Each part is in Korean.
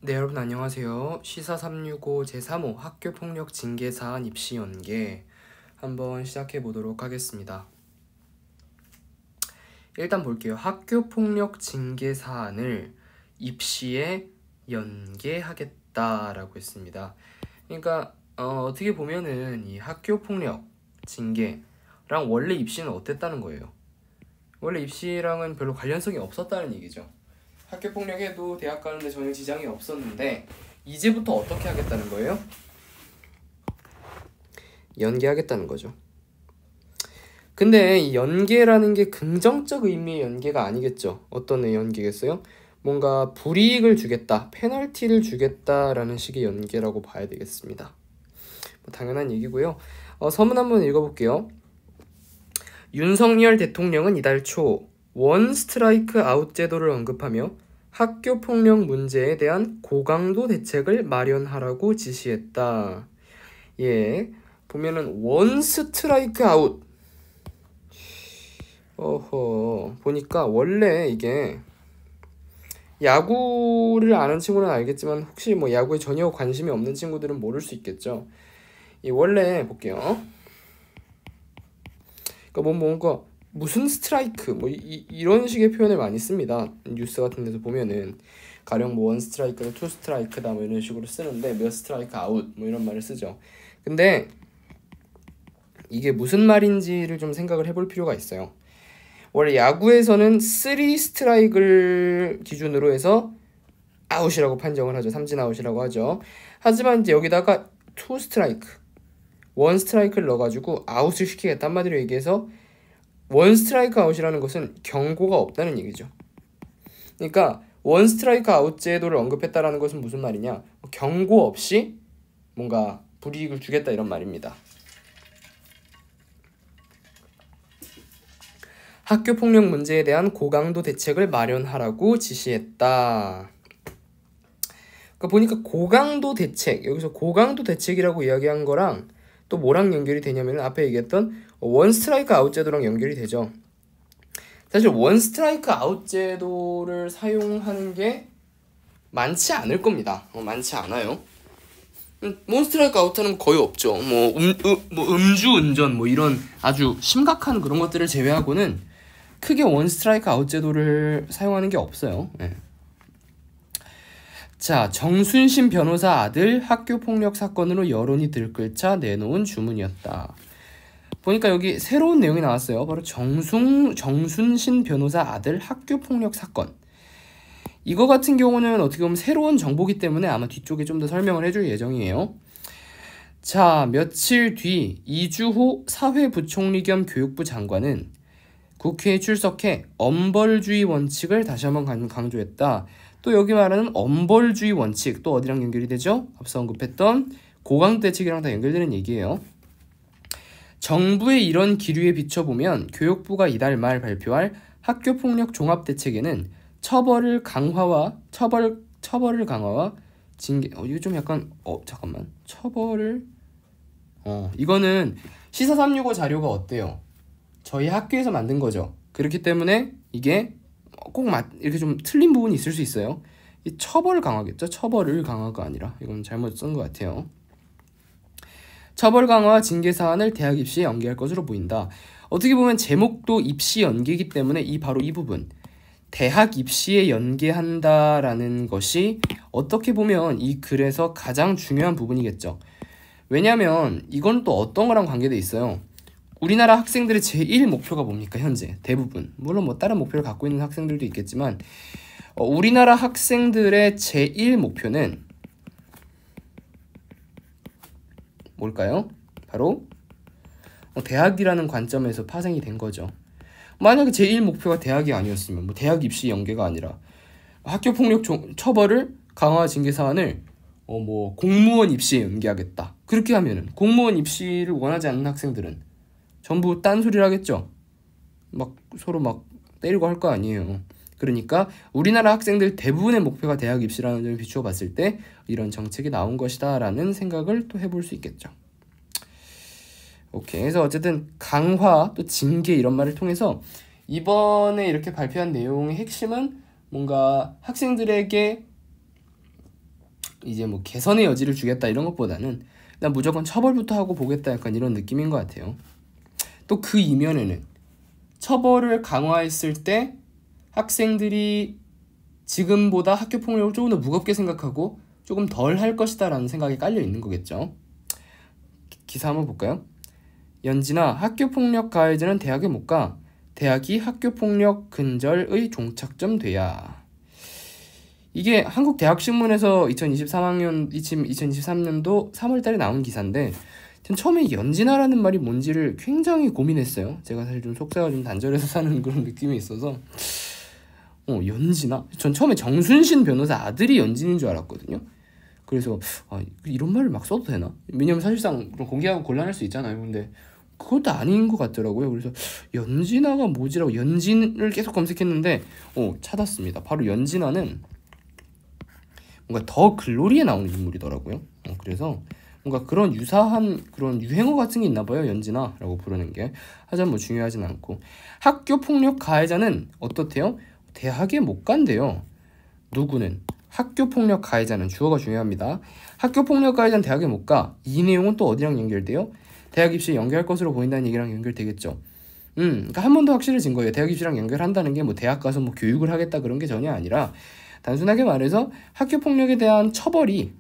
네, 여러분 안녕하세요. 시사 365 제3호 학교폭력 징계사안 입시 연계 한번 시작해 보도록 하겠습니다. 일단 볼게요. 학교폭력 징계사안을 입시에 연계하겠다라고 했습니다. 그러니까 어떻게 보면은 이 학교폭력 징계랑 원래 입시는 어땠다는 거예요. 원래 입시랑은 별로 관련성이 없었다는 얘기죠. 학교폭력에도 대학 가는데 전혀 지장이 없었는데 이제부터 어떻게 하겠다는 거예요? 연계하겠다는 거죠. 근데 이 연계라는 게 긍정적 의미의 연계가 아니겠죠. 어떤 연계겠어요? 뭔가 불이익을 주겠다, 페널티를 주겠다라는 식의 연계라고 봐야 되겠습니다. 뭐 당연한 얘기고요. 서문 한번 읽어볼게요. 윤석열 대통령은 이달 초 원 스트라이크 아웃 제도를 언급하며 학교 폭력 문제에 대한 고강도 대책을 마련하라고 지시했다. 예, 보면은 원 스트라이크 아웃. 보니까 원래 이게 야구를 아는 친구는 알겠지만 혹시 뭐 야구에 전혀 관심이 없는 친구들은 모를 수 있겠죠. 이 원래 볼게요. 그러니까 뭔가 무슨 스트라이크 이런 식의 표현을 많이 씁니다. 뉴스 같은 데서 보면은 가령 뭐 원 스트라이크다 투 스트라이크다 뭐 이런 식으로 쓰는데 몇 스트라이크 아웃 뭐 이런 말을 쓰죠. 근데 이게 무슨 말인지를 좀 생각을 해볼 필요가 있어요. 원래 야구에서는 3 스트라이크를 기준으로 해서 아웃이라고 판정을 하죠. 삼진 아웃이라고 하죠. 하지만 이제 여기다가 2 스트라이크 1 스트라이크를 넣어가지고 아웃을 시키겠다. 한마디로 얘기해서 원 스트라이크 아웃이라는 것은 경고가 없다는 얘기죠. 그러니까 원 스트라이크 아웃 제도를 언급했다라는 것은 무슨 말이냐? 경고 없이 뭔가 불이익을 주겠다 이런 말입니다. 학교 폭력 문제에 대한 고강도 대책을 마련하라고 지시했다. 그러니까 보니까 고강도 대책, 여기서 고강도 대책이라고 이야기한 거랑 또 뭐랑 연결이 되냐면 앞에 얘기했던 원 스트라이크 아웃 제도랑 연결이 되죠. 사실 원 스트라이크 아웃 제도를 사용하는 게 많지 않을 겁니다. 많지 않아요. 원 스트라이크 아웃하는 거의 없죠. 음주운전 이런 아주 심각한 그런 것들을 제외하고는 크게 원 스트라이크 아웃 제도를 사용하는 게 없어요. 네. 자, 정순신 변호사 아들 학교폭력 사건으로 여론이 들끓자 내놓은 주문이었다. 보니까 여기 새로운 내용이 나왔어요. 바로 정순신 변호사 아들 학교폭력 사건. 이거 같은 경우는 어떻게 보면 새로운 정보기 때문에 아마 뒤쪽에 좀 더 설명을 해줄 예정이에요. 자, 며칠 뒤 이주호 사회부총리 겸 교육부 장관은 국회에 출석해 엄벌주의 원칙을 다시 한번 강조했다. 또 여기 말하는 엄벌주의 원칙 또 어디랑 연결이 되죠? 앞서 언급했던 고강도 대책이랑 다 연결되는 얘기예요. 정부의 이런 기류에 비춰보면 교육부가 이달 말 발표할 학교폭력 종합대책에는 처벌을 강화와 징계 이거 좀 약간 잠깐만 처벌을 이거는 시사 365 자료가 어때요? 저희 학교에서 만든 거죠. 그렇기 때문에 이게 꼭 이렇게 좀 틀린 부분이 있을 수 있어요. 이 처벌을 강화겠죠? 처벌을 강화가 아니라 이건 잘못 쓴 것 같아요. 처벌 강화와 징계 사안을 대학 입시에 연계할 것으로 보인다. 어떻게 보면 제목도 입시 연계이기 때문에 바로 이 부분 대학 입시에 연계한다라는 것이 어떻게 보면 이 글에서 가장 중요한 부분이겠죠. 왜냐하면 이건 또 어떤 거랑 관계돼 있어요. 우리나라 학생들의 제1 목표가 뭡니까? 현재 대부분 물론 뭐 다른 목표를 갖고 있는 학생들도 있겠지만 우리나라 학생들의 제1 목표는 뭘까요? 바로 대학이라는 관점에서 파생이 된 거죠. 만약에 제1 목표가 대학이 아니었으면 대학 입시 연계가 아니라 학교폭력 처벌을 강화 징계 사안을 공무원 입시에 연계하겠다. 그렇게 하면은 공무원 입시를 원하지 않는 학생들은 전부 딴소리를 하겠죠. 서로 때리고 할 거 아니에요. 그러니까 우리나라 학생들 대부분의 목표가 대학 입시라는 점을 비추어 봤을 때 이런 정책이 나온 것이다 라는 생각을 또 해볼 수 있겠죠. 오케이. 그래서 어쨌든 강화 또 징계 이런 말을 통해서 이번에 이렇게 발표한 내용의 핵심은 뭔가 학생들에게 이제 뭐 개선의 여지를 주겠다 이런 것보다는 난 무조건 처벌부터 하고 보겠다 약간 이런 느낌인 것 같아요. 또 그 이면에는 처벌을 강화했을 때 학생들이 지금보다 학교폭력을 조금 더 무겁게 생각하고 조금 덜 할 것이다 라는 생각이 깔려 있는 거겠죠. 기사 한번 볼까요? 연진아, 학교폭력 가해자는 대학에 못 가. 대학이 학교폭력 근절의 종착점 돼야. 이게 한국대학신문에서 2023년도 3월달에 나온 기사인데 전 처음에 연진아라는 말이 뭔지를 굉장히 고민했어요. 제가 사실 좀 속세가 좀 단절해서 사는 그런 느낌이 있어서 연진아? 전 처음에 정순신 변호사 아들이 연진인 줄 알았거든요. 그래서 이런 말을 막 써도 되나? 왜냐면 사실상 공개하고 곤란할 수 있잖아요. 근데 그것도 아닌 것 같더라고요. 그래서 연진아가 뭐지라고 연진을 계속 검색했는데 찾았습니다. 바로 연진아는 뭔가 더 글로리에 나오는 인물이더라고요. 그래서 뭔가 그런 유사한 그런 유행어 같은 게 있나 봐요. 연진아라고 부르는 게. 하지만 뭐 중요하진 않고. 학교폭력 가해자는 어떻대요? 대학에 못 간대요. 누구는? 학교폭력 가해자는. 주어가 중요합니다. 학교폭력 가해자는 대학에 못 가. 이 내용은 또 어디랑 연결돼요? 대학 입시에 연결할 것으로 보인다는 얘기랑 연결되겠죠. 그러니까 한 번 더 확실해진 거예요. 대학 입시랑 연결한다는 게 뭐 대학 가서 뭐 교육을 하겠다 그런 게 전혀 아니라 단순하게 말해서 학교폭력에 대한 처벌이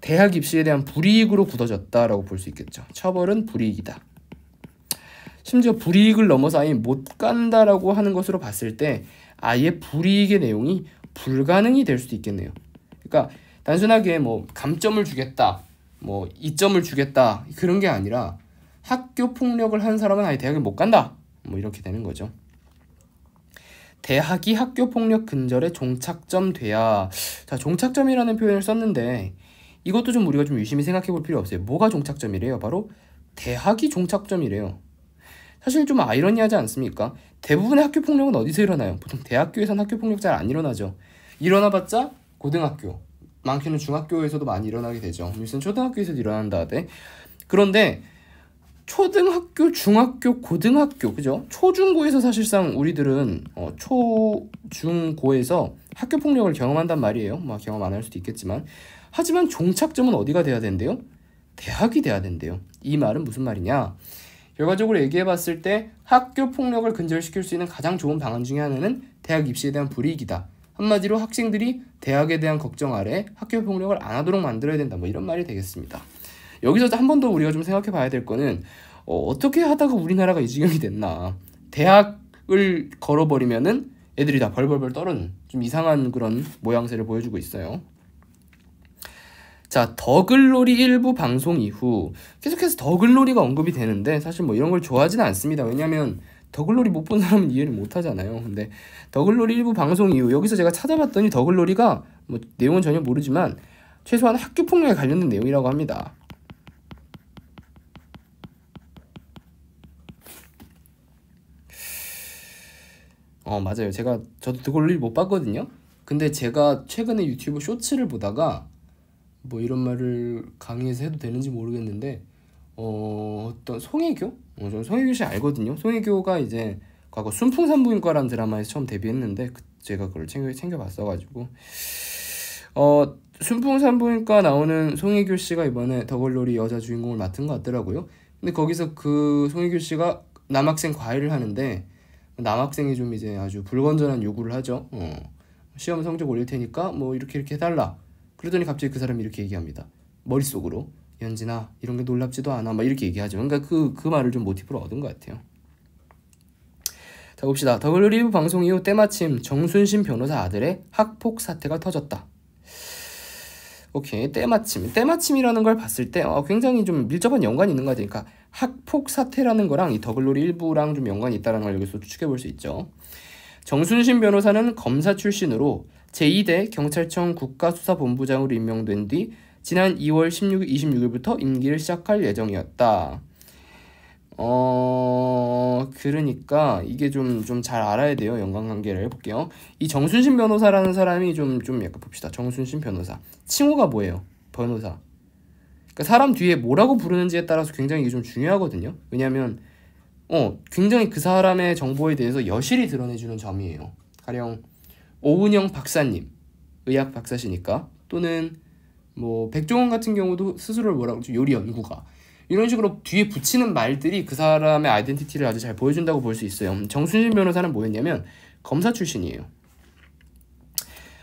대학 입시에 대한 불이익으로 굳어졌다라고 볼 수 있겠죠. 처벌은 불이익이다. 심지어 불이익을 넘어서 아예 못 간다라고 하는 것으로 봤을 때 아예 불이익의 내용이 불가능이 될 수도 있겠네요. 그러니까 단순하게 뭐 감점을 주겠다, 뭐 이점을 주겠다 그런 게 아니라 학교 폭력을 한 사람은 아예 대학에 못 간다. 뭐 이렇게 되는 거죠. 대학이 학교 폭력 근절의 종착점 돼야. 자, 종착점이라는 표현을 썼는데 이것도 좀 우리가 좀 유심히 생각해 볼 필요 없어요. 뭐가 종착점이래요? 바로 대학이 종착점이래요. 사실 좀 아이러니하지 않습니까? 대부분의 학교 폭력은 어디서 일어나요? 보통 대학교에서는 학교 폭력 잘 안 일어나죠. 일어나봤자 고등학교, 많게는 중학교에서도 많이 일어나게 되죠. 무슨 초등학교에서도 일어난다 하대. 그런데 초등학교, 중학교, 고등학교, 그죠? 초중고에서 사실상 우리들은 초중고에서 학교 폭력을 경험한단 말이에요. 뭐 경험 안 할 수도 있겠지만. 하지만 종착점은 어디가 돼야 된대요? 대학이 돼야 된대요. 이 말은 무슨 말이냐? 결과적으로 얘기해봤을 때 학교 폭력을 근절시킬 수 있는 가장 좋은 방안 중에 하나는 대학 입시에 대한 불이익이다. 한마디로 학생들이 대학에 대한 걱정 아래 학교 폭력을 안 하도록 만들어야 된다. 뭐 이런 말이 되겠습니다. 여기서 한 번 더 우리가 좀 생각해 봐야 될 거는 어떻게 하다가 우리나라가 이 지경이 됐나. 대학을 걸어버리면은 애들이 다 벌벌벌 떨어는 좀 이상한 그런 모양새를 보여주고 있어요. 자, 더글로리 일부 방송 이후 계속해서 더글로리가 언급이 되는데 사실 뭐 이런 걸 좋아하지는 않습니다. 왜냐면 더글로리 못 본 사람은 이해를 못 하잖아요. 근데 더글로리 일부 방송 이후 여기서 제가 찾아봤더니 더글로리가 뭐 내용은 전혀 모르지만 최소한 학교 폭력에 관련된 내용이라고 합니다. 맞아요. 저도 더글로리 못 봤거든요. 근데 제가 최근에 유튜브 쇼츠를 보다가 뭐 이런 말을 강의에서 해도 되는지 모르겠는데 어떤 송혜교? 저는 송혜교 씨 알거든요. 송혜교가 이제 과거 순풍산부인과라는 드라마에서 처음 데뷔했는데 제가 그걸 챙겨봤어가지고 순풍산부인과 나오는 송혜교 씨가 이번에 더글로리 여자 주인공을 맡은 것 같더라고요. 근데 거기서 그 송혜교 씨가 남학생 과외를 하는데 남학생이 좀 이제 아주 불건전한 요구를 하죠. 시험 성적 올릴 테니까 뭐 이렇게 해달라. 그러더니 갑자기 그 사람이 이렇게 얘기합니다. 머릿속으로 연진아 이런 게 놀랍지도 않아 막 이렇게 얘기하죠. 그러니까 그 말을 좀 모티브로 얻은 것 같아요. 자, 봅시다. 더글로리 일부 방송 이후 때마침 정순신 변호사 아들의 학폭 사태가 터졌다. 오케이, 때마침이라는 걸 봤을 때 굉장히 좀 밀접한 연관이 있는 것 같아요. 그러니까 학폭 사태라는 거랑 이 더글로리 일부랑 좀 연관이 있다는 걸 여기서 추측해 볼 수 있죠. 정순신 변호사는 검사 출신으로 제2대 경찰청 국가수사본부장으로 임명된 뒤 지난 2월 26일부터 임기를 시작할 예정이었다. 그러니까 이게 좀 잘 알아야 돼요. 연관관계를 해볼게요. 이 정순신 변호사라는 사람이 좀 약간 봅시다. 정순신 변호사. 칭호가 뭐예요? 변호사. 그러니까 사람 뒤에 뭐라고 부르는지에 따라서 굉장히 이게 좀 중요하거든요. 왜냐하면 굉장히 그 사람의 정보에 대해서 여실히 드러내주는 점이에요. 가령 오은영 박사님, 의학 박사시니까, 또는 뭐 백종원 같은 경우도 스스로를 뭐라고 그러죠? 요리 연구가. 이런 식으로 뒤에 붙이는 말들이 그 사람의 아이덴티티를 아주 잘 보여준다고 볼 수 있어요. 정순신 변호사는 뭐였냐면 검사 출신이에요.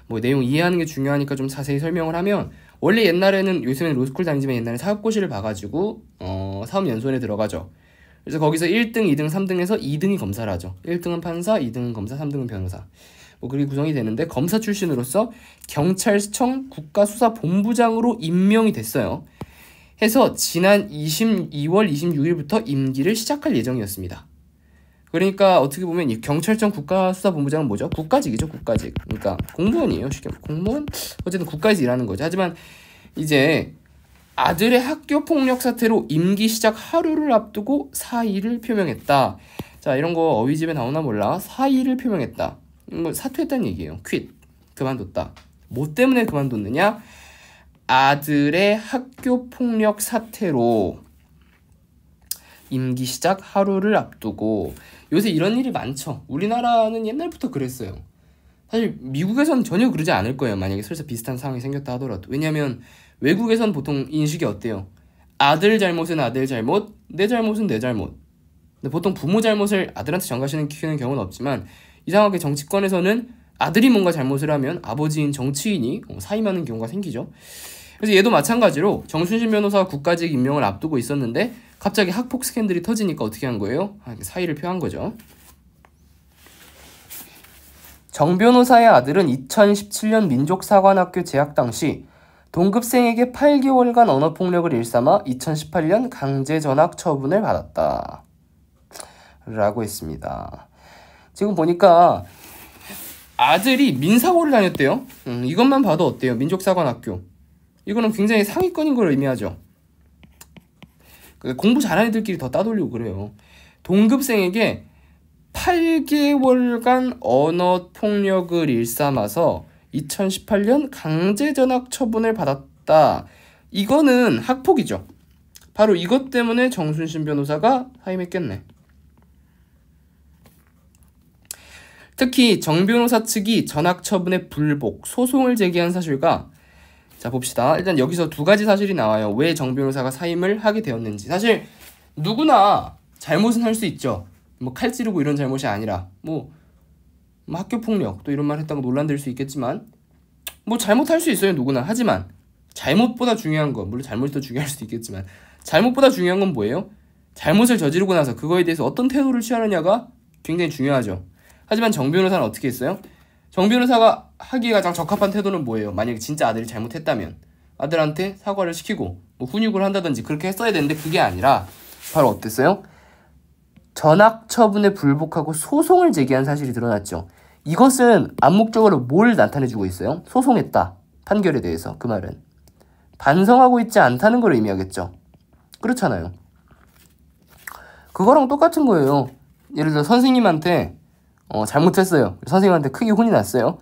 뭐 내용 이해하는 게 중요하니까 좀 자세히 설명을 하면, 원래 옛날에는, 요즘에는 로스쿨 다니지만 옛날에 사업고시를 봐가지고 사업연수원에 들어가죠. 그래서 거기서 1등, 2등, 3등에서 2등이 검사를 하죠. 1등은 판사, 2등은 검사, 3등은 변호사. 뭐 그렇게 구성이 되는데, 검사 출신으로서 경찰청 국가수사본부장으로 임명이 됐어요. 해서 지난 2월 26일부터 임기를 시작할 예정이었습니다. 그러니까 어떻게 보면 이 경찰청 국가수사본부장은 뭐죠? 국가직이죠, 국가직. 그러니까 공무원이에요, 쉽게 말하면. 공무원? 어쨌든 국가에서 일하는 거죠. 하지만 이제 아들의 학교폭력 사태로 임기 시작 하루를 앞두고 사의를 표명했다. 자, 이런 거 어휘집에 나오나 몰라. 사의를 표명했다. 이거 사퇴했다는 얘기예요. 퀴트. 그만뒀다. 뭐 때문에 그만뒀느냐? 아들의 학교폭력 사태로 임기 시작 하루를 앞두고. 요새 이런 일이 많죠. 우리나라는 옛날부터 그랬어요. 사실 미국에서는 전혀 그러지 않을 거예요. 만약에 설사 비슷한 상황이 생겼다 하더라도. 왜냐면 외국에선 보통 인식이 어때요? 아들 잘못은 아들 잘못, 내 잘못은 내 잘못. 근데 보통 부모 잘못을 아들한테 전가시키는 경우는 없지만, 이상하게 정치권에서는 아들이 뭔가 잘못을 하면 아버지인 정치인이 사임하는 경우가 생기죠. 그래서 얘도 마찬가지로 정순신 변호사가 국가직 임명을 앞두고 있었는데 갑자기 학폭 스캔들이 터지니까 어떻게 한 거예요? 사의를 표한 거죠. 정 변호사의 아들은 2017년 민족사관학교 재학 당시 동급생에게 8개월간 언어폭력을 일삼아 2018년 강제 전학 처분을 받았다. 라고 했습니다. 지금 보니까 아들이 민사고를 다녔대요. 이것만 봐도 어때요? 민족사관학교. 이거는 굉장히 상위권인 걸 의미하죠. 공부 잘하는 애들끼리 더 따돌리고 그래요. 동급생에게 8개월간 언어폭력을 일삼아서 2018년 강제전학 처분을 받았다. 이거는 학폭이죠. 바로 이것 때문에 정순신 변호사가 사임했겠네. 특히 정 변호사 측이 전학 처분의 불복, 소송을 제기한 사실과, 자 봅시다. 일단 여기서 두 가지 사실이 나와요. 왜 정 변호사가 사임을 하게 되었는지. 사실 누구나 잘못은 할 수 있죠. 뭐 칼 찌르고 이런 잘못이 아니라 뭐 학교폭력 또 이런 말 했다고 논란될 수 있겠지만, 뭐 잘못할 수 있어요, 누구나. 하지만 잘못보다 중요한 거, 물론 잘못이 더 중요할 수도 있겠지만, 잘못보다 중요한 건 뭐예요? 잘못을 저지르고 나서 그거에 대해서 어떤 태도를 취하느냐가 굉장히 중요하죠. 하지만 정 변호사는 어떻게 했어요? 정 변호사가 하기에 가장 적합한 태도는 뭐예요? 만약에 진짜 아들이 잘못했다면 아들한테 사과를 시키고 뭐 훈육을 한다든지 그렇게 했어야 되는데, 그게 아니라 바로 어땠어요? 전학 처분에 불복하고 소송을 제기한 사실이 드러났죠. 이것은 암묵적으로 뭘 나타내주고 있어요? 소송했다. 판결에 대해서. 그 말은 반성하고 있지 않다는 걸 의미하겠죠. 그렇잖아요. 그거랑 똑같은 거예요. 예를 들어 선생님한테 잘못했어요. 선생님한테 크게 혼이 났어요.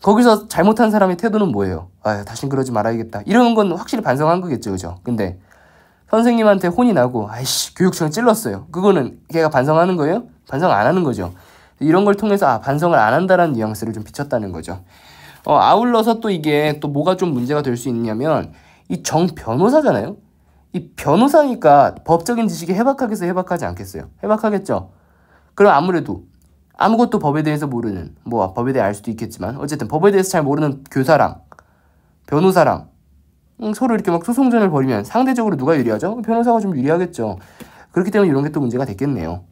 거기서 잘못한 사람의 태도는 뭐예요? 다신 그러지 말아야겠다. 이런 건 확실히 반성한 거겠죠, 그죠? 근데 선생님한테 혼이 나고 아이씨 교육청에 찔렀어요. 그거는 걔가 반성하는 거예요? 반성 안 하는 거죠. 이런 걸 통해서 반성을 안 한다라는 뉘앙스를 좀 비쳤다는 거죠. 아울러서 또 이게 또 뭐가 좀 문제가 될 수 있냐면, 이 정 변호사잖아요. 이 변호사니까 법적인 지식이 해박하겠어요, 해박하지 않겠어요? 해박하겠죠. 그럼 아무래도 아무것도 법에 대해서 모르는, 뭐 법에 대해 알 수도 있겠지만 어쨌든 법에 대해서 잘 모르는 교사랑 변호사랑 서로 이렇게 막 소송전을 벌이면 상대적으로 누가 유리하죠? 변호사가 좀 유리하겠죠. 그렇기 때문에 이런 게 또 문제가 됐겠네요.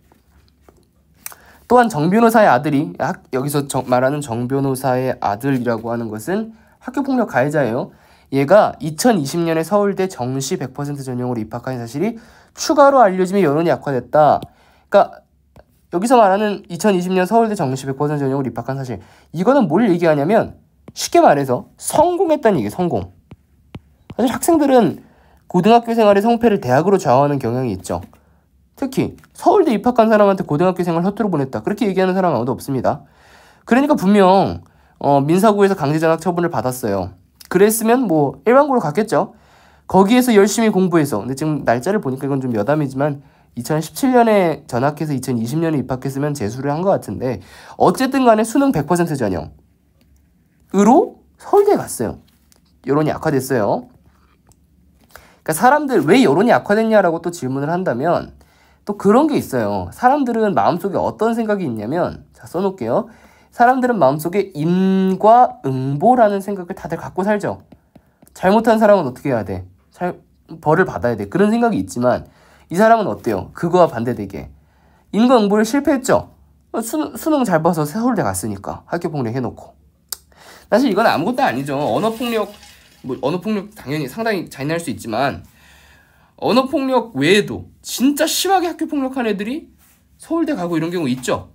또한 정 변호사의 아들이, 여기서 말하는 정 변호사의 아들이라고 하는 것은 학교폭력 가해자예요. 얘가 2020년에 서울대 정시 100% 전형으로 입학한 사실이 추가로 알려지며 여론이 악화됐다. 그러니까 여기서 말하는 2020년 서울대 정시 100% 전형으로 입학한 사실, 이거는 뭘 얘기하냐면 쉽게 말해서 성공했다는 얘기예요. 성공. 사실 학생들은 고등학교 생활의 성패를 대학으로 좌우하는 경향이 있죠. 특히 서울대 입학한 사람한테 고등학교 생활 허투루 보냈다, 그렇게 얘기하는 사람 아무도 없습니다. 그러니까 분명 민사고에서 강제전학 처분을 받았어요. 그랬으면 뭐 일반고로 갔겠죠. 거기에서 열심히 공부해서, 근데 지금 날짜를 보니까 이건 좀 여담이지만 2017년에 전학해서 2020년에 입학했으면 재수를 한 것 같은데, 어쨌든 간에 수능 100% 전형으로 서울대에 갔어요. 여론이 악화됐어요. 그러니까 사람들 왜 여론이 악화됐냐라고 또 질문을 한다면 또 그런 게 있어요. 사람들은 마음속에 어떤 생각이 있냐면, 자, 써놓을게요. 사람들은 마음속에 인과응보라는 생각을 다들 갖고 살죠. 잘못한 사람은 어떻게 해야 돼? 벌을 받아야 돼. 그런 생각이 있지만 이 사람은 어때요? 그거와 반대되게 인과응보를 실패했죠. 수능 잘 봐서 서울대 갔으니까 학교폭력 해놓고. 사실 이건 아무것도 아니죠. 언어폭력 당연히 상당히 잔인할 수 있지만 언어폭력 외에도 진짜 심하게 학교폭력한 애들이 서울대 가고 이런 경우 있죠.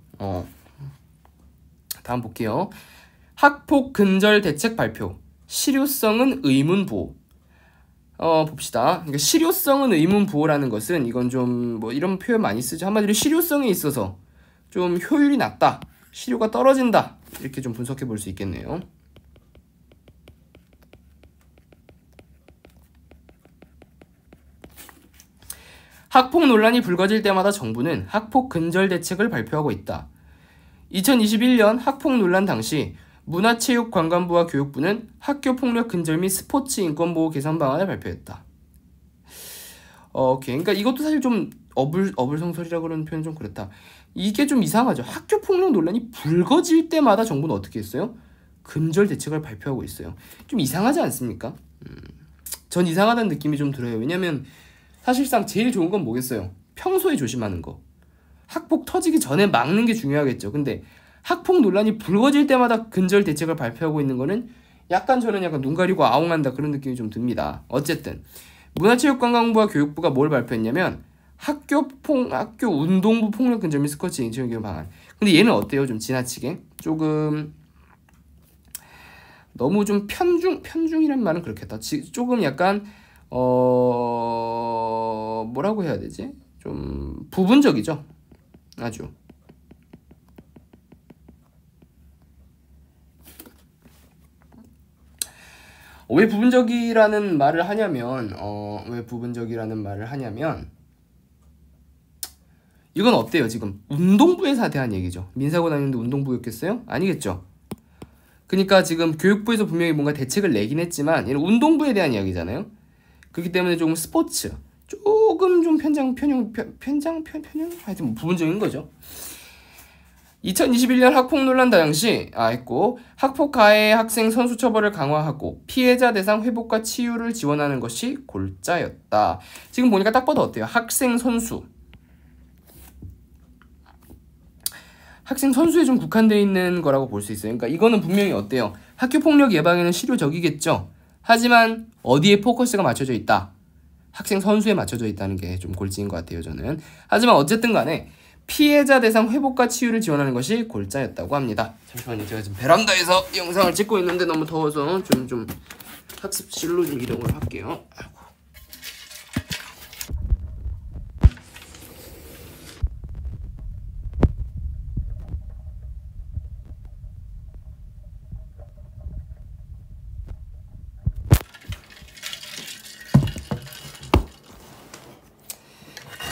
다음 볼게요. 학폭 근절 대책 발표. 실효성은 의문부호. 봅시다. 그러니까 실효성은 의문부호라는 것은 이건 좀 뭐 이런 표현 많이 쓰죠. 한마디로 실효성에 있어서 좀 효율이 낮다, 실효가 떨어진다, 이렇게 좀 분석해 볼 수 있겠네요. 학폭 논란이 불거질 때마다 정부는 학폭 근절 대책을 발표하고 있다. 2021년 학폭 논란 당시 문화체육관광부와 교육부는 학교폭력 근절 및 스포츠 인권보호 개선 방안을 발표했다. 오케이. 그러니까 이것도 사실 좀 어불성설이라고 그러는 표현 좀 그렇다. 이게 좀 이상하죠. 학교폭력 논란이 불거질 때마다 정부는 어떻게 했어요? 근절 대책을 발표하고 있어요. 좀 이상하지 않습니까? 전 이상하다는 느낌이 좀 들어요. 왜냐면 사실상 제일 좋은 건 뭐겠어요? 평소에 조심하는 거. 학폭 터지기 전에 막는 게 중요하겠죠. 근데 학폭 논란이 불거질 때마다 근절 대책을 발표하고 있는 거는 저는 약간 눈 가리고 아웅한다 그런 느낌이 좀 듭니다. 어쨌든 문화체육관광부와 교육부가 뭘 발표했냐면 학교 운동부 폭력 근절 및 스포츠 인증 교육 방안. 근데 얘는 어때요? 좀 지나치게 조금 너무 좀 편중이란 말은 그렇겠다. 조금 약간 뭐라고 해야 되지? 좀 부분적이죠. 아주. 왜 부분적이라는 말을 하냐면 이건 어때요? 지금 운동부에서 대한 얘기죠. 민사고 다니는데 운동부였겠어요? 아니겠죠. 그러니까 지금 교육부에서 분명히 뭔가 대책을 내긴 했지만 얘는 운동부에 대한 이야기잖아요. 그렇기 때문에 조금 스포츠 조금 좀 편향 하여튼 뭐 부분적인 거죠. 2021년 학폭 논란 당시 했고 학폭 가해 학생 선수 처벌을 강화하고 피해자 대상 회복과 치유를 지원하는 것이 골자였다. 지금 보니까 딱 봐도 어때요? 학생 선수에 좀 국한되어 있는 거라고 볼 수 있어요. 그러니까 이거는 분명히 어때요? 학교 폭력 예방에는 실효적이겠죠. 하지만 어디에 포커스가 맞춰져 있다? 학생 선수에 맞춰져 있다는 게 좀 골치인 것 같아요, 저는. 하지만 어쨌든 간에 피해자 대상 회복과 치유를 지원하는 것이 골자였다고 합니다. 잠시만요. 제가 지금 베란다에서 영상을 찍고 있는데 너무 더워서 좀 학습실로 좀 이동을 할게요.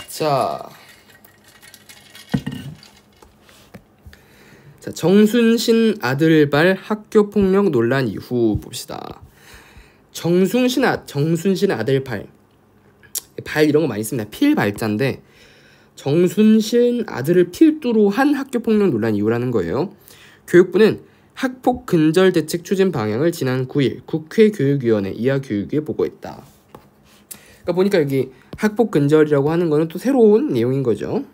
자, 정순신 아들발 학교폭력 논란 이후 봅시다. 정순신 아들발 이런 거 많이 씁니다. 필발자인데 정순신 아들을 필두로 한 학교폭력 논란 이후라는 거예요. 교육부는 학폭 근절 대책 추진 방향을 지난 9일 국회 교육위원회 이하교육위에 보고했다. 그러니까 보니까 여기 학폭 근절이라고 하는 거는 또 새로운 내용인 거죠.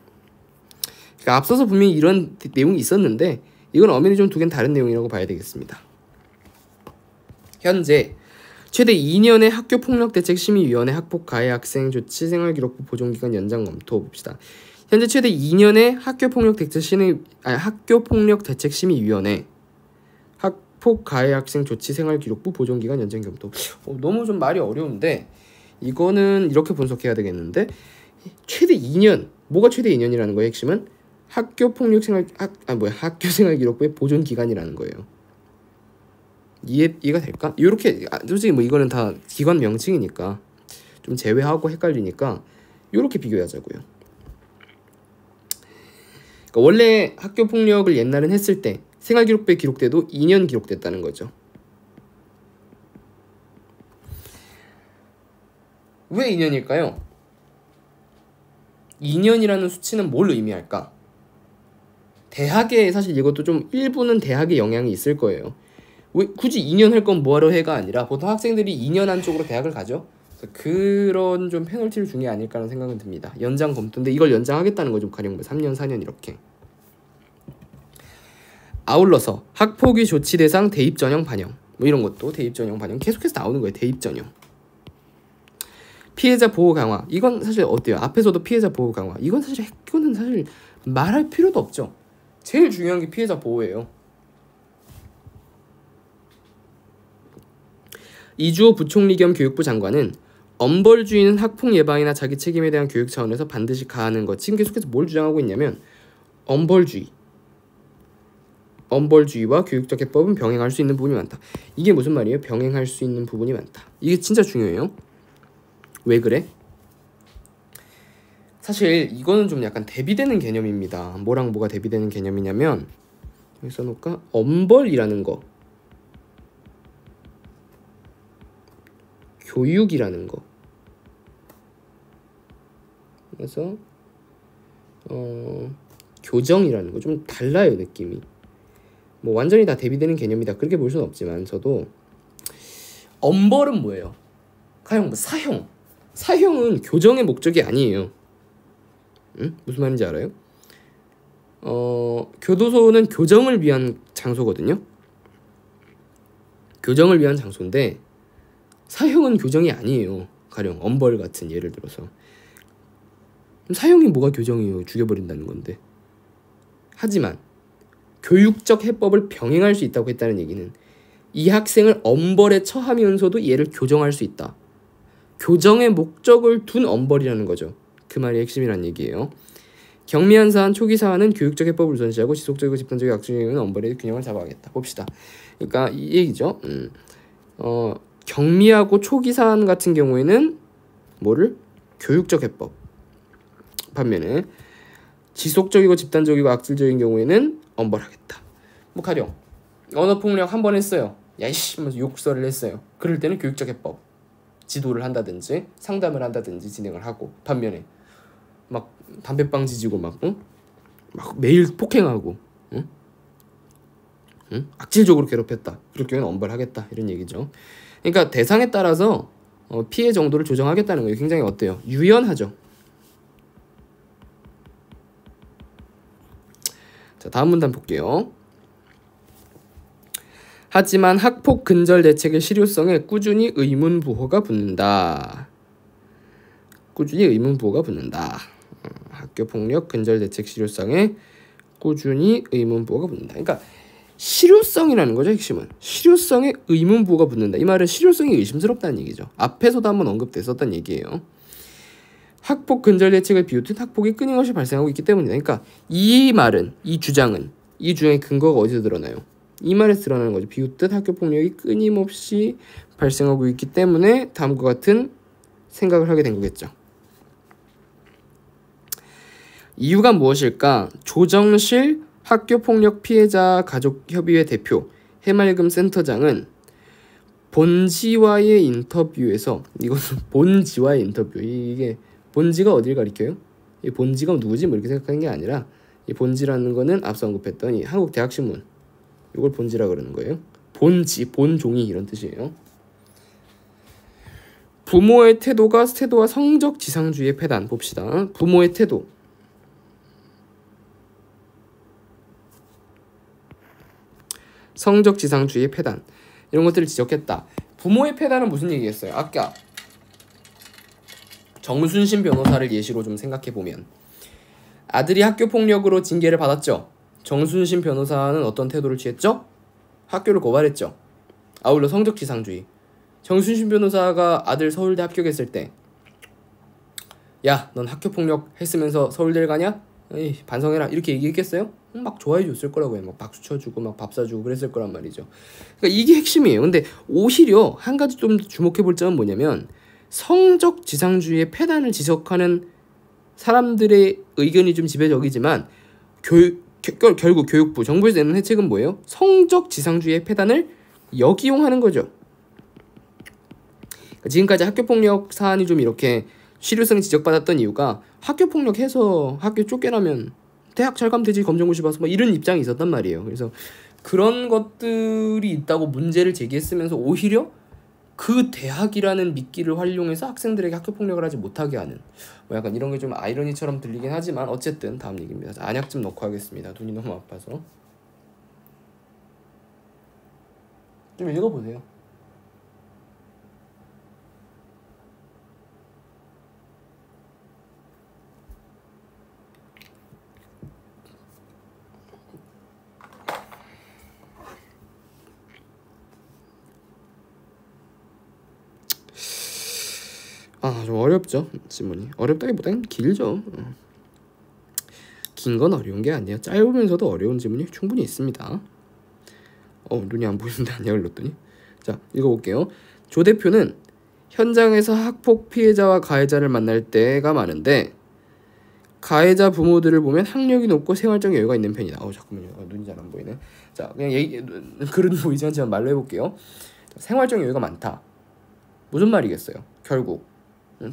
그러니까 앞서서 분명히 이런 내용이 있었는데 이건 엄연히 좀 두 개는 다른 내용이라고 봐야 되겠습니다. 현재 최대 2년의 학교폭력대책심의위원회 학폭 가해 학생 조치 생활기록부 보존기간 연장 검토 봅시다. 현재 최대 2년의 학교폭력대책심의위원회 학폭 가해 학생 조치 생활기록부 보존기간 연장 검토. 너무 좀 말이 어려운데 이거는 이렇게 분석해야 되겠는데 최대 2년 뭐가 최대 2년이라는 거예요? 핵심은 학교생활기록부의 보존기간이라는 거예요. 이해가 될까? 이렇게 솔직히 뭐 이거는 다 기관 명칭이니까 좀 제외하고 헷갈리니까 이렇게 비교하자고요. 그러니까 원래 학교폭력을 옛날엔 했을 때 생활기록부에 기록돼도 2년 기록됐다는 거죠. 왜 2년일까요? 2년이라는 수치는 뭘 의미할까? 대학에 사실 이것도 좀 일부는 대학에 영향이 있을 거예요. 왜 굳이 2년 할 건 뭐하러 해가 아니라 보통 학생들이 2년 안쪽으로 대학을 가죠. 그래서 그런 좀 페널티를 준 게 아닐까라는 생각은 듭니다. 연장 검토인데 이걸 연장하겠다는 거죠. 가령 3년 4년 이렇게. 아울러서 학폭위 조치 대상 대입 전형 반영 뭐 이런 것도 대입 전형 반영 계속해서 나오는 거예요. 대입 전형. 피해자 보호 강화 이건 사실 어때요? 앞에서도 피해자 보호 강화 이거는 사실 말할 필요도 없죠. 제일 중요한 게 피해자 보호예요. 이주호 부총리 겸 교육부 장관은 엄벌주의는 학폭 예방이나 자기 책임에 대한 교육 차원에서 반드시 가하는 것. 지금 계속해서 뭘 주장하고 있냐면 엄벌주의와 교육적 해법은 병행할 수 있는 부분이 많다. 이게 무슨 말이에요? 병행할 수 있는 부분이 많다. 이게 진짜 중요해요. 왜 그래? 사실 이거는 좀 약간 대비되는 개념입니다. 뭐랑 뭐가 대비되는 개념이냐면 여기 써놓을까? 엄벌이라는 거, 교육이라는 거. 그래서 교정이라는 거 좀 달라요, 느낌이. 뭐 완전히 다 대비되는 개념이다 그렇게 볼 수는 없지만 저도 엄벌은 뭐예요? 가령 뭐 사형은 교정의 목적이 아니에요. 응? 무슨 말인지 알아요? 교도소는 교정을 위한 장소거든요. 교정을 위한 장소인데 사형은 교정이 아니에요. 가령 엄벌 같은 예를 들어서 사형이 뭐가 교정이에요? 죽여버린다는 건데. 하지만 교육적 해법을 병행할 수 있다고 했다는 얘기는 이 학생을 엄벌에 처하면서도 얘를 교정할 수 있다. 교정의 목적을 둔 엄벌이라는 거죠. 그 말이 핵심이란 얘기예요. 경미한 사안, 초기 사안은 교육적 해법을 우선시하고 지속적이고 집단적인 악질행위는 엄벌의 균형을 잡아야겠다. 봅시다. 그러니까 이 얘기죠. 경미하고 초기 사안 같은 경우에는 뭐를? 교육적 해법. 반면에 지속적이고 집단적이고 악질적인 경우에는 엄벌하겠다. 뭐 가령 언어폭력 한 번 했어요. 야이씨 하면서 욕설을 했어요. 그럴 때는 교육적 해법 지도를 한다든지 상담을 한다든지 진행을 하고, 반면에 막 담배빵 지지고 막 매일 폭행하고 악질적으로 괴롭혔다. 그럴 경우에는 엄벌하겠다. 이런 얘기죠. 그러니까 대상에 따라서 피해 정도를 조정하겠다는 거예요. 굉장히 어때요? 유연하죠. 자, 다음 문단 볼게요. 하지만 학폭 근절 대책의 실효성에 꾸준히 의문부호가 붙는다. 학교폭력 근절 대책 실효성에 꾸준히 의문부호가 붙는다. 그러니까 실효성이라는 거죠. 핵심은 실효성에 의문부호가 붙는다. 이 말은 실효성이 의심스럽다는 얘기죠. 앞에서도 한번 언급됐었던 얘기예요. 학폭 근절 대책을 비롯해 학폭이 끊임없이 발생하고 있기 때문이다. 그러니까 이 말은, 이 주장의 근거가 어디서 드러나요? 이 말에서 드러나는 거죠. 비웃듯 학교폭력이 끊임없이 발생하고 있기 때문에 다음과 같은 생각을 하게 된 거겠죠. 이유가 무엇일까? 조정실 학교폭력 피해자 가족협의회 대표 해맑음 센터장은 본지와의 인터뷰에서, 이것은 본지와의 인터뷰, 이게 본지가 어딜 가리켜요? 이 본지가 누구지? 뭐 이렇게 생각하는 게 아니라 이 본지라는 거는 앞서 언급했던 이 한국대학신문, 이걸 본지라 그러는 거예요. 본지, 본종이 이런 뜻이에요. 부모의 태도와 성적 지상주의의 폐단. 봅시다. 부모의 태도. 성적 지상주의의 폐단. 이런 것들을 지적했다. 부모의 폐단은 무슨 얘기겠어요? 아까 정순신 변호사를 예시로 좀 생각해보면 아들이 학교폭력으로 징계를 받았죠. 정순신 변호사는 어떤 태도를 취했죠? 학교를 고발했죠. 아울러 성적 지상주의. 정순신 변호사가 아들 서울대 합격했을 때, 야, 넌 학교폭력 했으면서 서울대를 가냐? 에이, 반성해라. 이렇게 얘기했겠어요? 막 좋아해 줬을 거라고요. 막 박수 쳐주고 막 밥 사주고 그랬을 거란 말이죠. 그러니까 이게 핵심이에요. 근데 오히려 한 가지 좀 주목해 볼 점은 뭐냐면 성적 지상주의의 폐단을 지적하는 사람들의 의견이 좀 지배적이지만 결국 교육부, 정부에서 내는 해책은 뭐예요? 성적 지상주의의 폐단을 역이용하는 거죠. 지금까지 학교폭력 사안이 좀 이렇게 실효성 지적받았던 이유가 학교폭력 해서 학교 쫓겨나면 대학 잘 가면 되지, 검정고시 봐서 막 이런 입장이 있었단 말이에요. 그래서 그런 것들이 있다고 문제를 제기했으면서 오히려 그 대학이라는 미끼를 활용해서 학생들에게 학교폭력을 하지 못하게 하는, 뭐 약간 이런 게 좀 아이러니처럼 들리긴 하지만 어쨌든 다음 얘기입니다. 자, 안약 좀 넣고 하겠습니다. 눈이 너무 아파서. 좀 읽어보세요. 좀 어렵죠, 지문이. 어렵다기보다는 길죠. 긴 건 어려운 게 아니에요. 짧으면서도 어려운 지문이 충분히 있습니다. 눈이 안 보이는데 안약을 넣었더니. 자, 읽어볼게요. 조 대표는 현장에서 학폭 피해자와 가해자를 만날 때가 많은데 가해자 부모들을 보면 학력이 높고 생활적 여유가 있는 편이다. 잠깐만요. 눈이 잘 안 보이네. 자, 그냥 글은 보이지 않지만 말로 해볼게요. 생활적 여유가 많다. 무슨 말이겠어요? 결국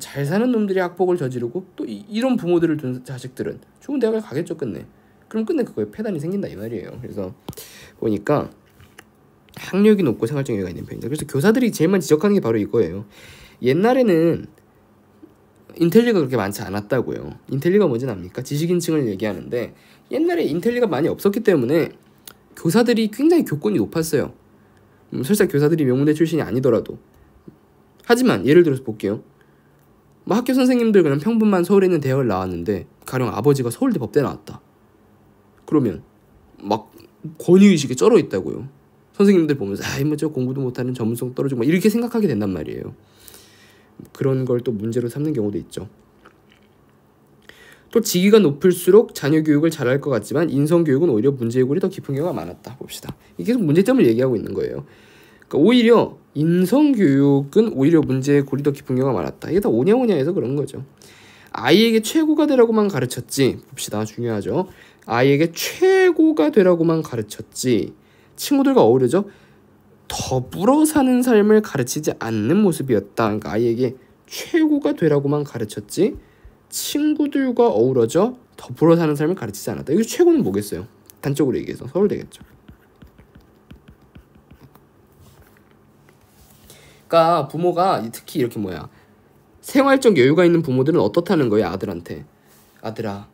잘 사는 놈들이 학폭을 저지르고 또 이런 부모들을 둔 자식들은 좋은 대학을 가겠죠, 끝내. 그럼 끝내 그거에 폐단이 생긴다 이 말이에요. 그래서 보니까 학력이 높고 생활적 여유가 있는 편이다. 그래서 교사들이 제일 많이 지적하는 게 바로 이거예요. 옛날에는 인텔리가 그렇게 많지 않았다고요. 인텔리가 뭔지 압니까? 지식인층을 얘기하는데 옛날에 인텔리가 많이 없었기 때문에 교사들이 굉장히 교권이 높았어요. 설사 교사들이 명문대 출신이 아니더라도. 하지만 예를 들어서 볼게요. 뭐 학교 선생님들 그냥 평범한 서울에 있는 대학을 나왔는데 가령 아버지가 서울대 법대 나왔다. 그러면 막 권위의식에 쩔어 있다고요. 선생님들 보면서 저 공부도 못하는 전문성 떨어지고 막 이렇게 생각하게 된단 말이에요. 그런 걸 또 문제로 삼는 경우도 있죠. 또 직위가 높을수록 자녀 교육을 잘할 것 같지만 인성 교육은 오히려 문제의 골이 더 깊은 경우가 많았다. 봅시다. 이게 계속 문제점을 얘기하고 있는 거예요. 그러니까 오히려 인성 교육은 오히려 문제의 골이 더 깊은 경우가 많았다. 이게 다 오냐오냐해서 그런 거죠. 아이에게 최고가 되라고만 가르쳤지. 봅시다. 중요하죠. 아이에게 최고가 되라고만 가르쳤지. 친구들과 어우러져 더불어 사는 삶을 가르치지 않는 모습이었다. 그러니까 아이에게 최고가 되라고만 가르쳤지 친구들과 어우러져 더불어 사는 삶을 가르치지 않았다. 이거 최고는 뭐겠어요? 단적으로 얘기해서 서울대겠죠. 그러니까 부모가 특히 이렇게 생활적 여유가 있는 부모들은 어떻다는 거예요? 아들한테. 아들아,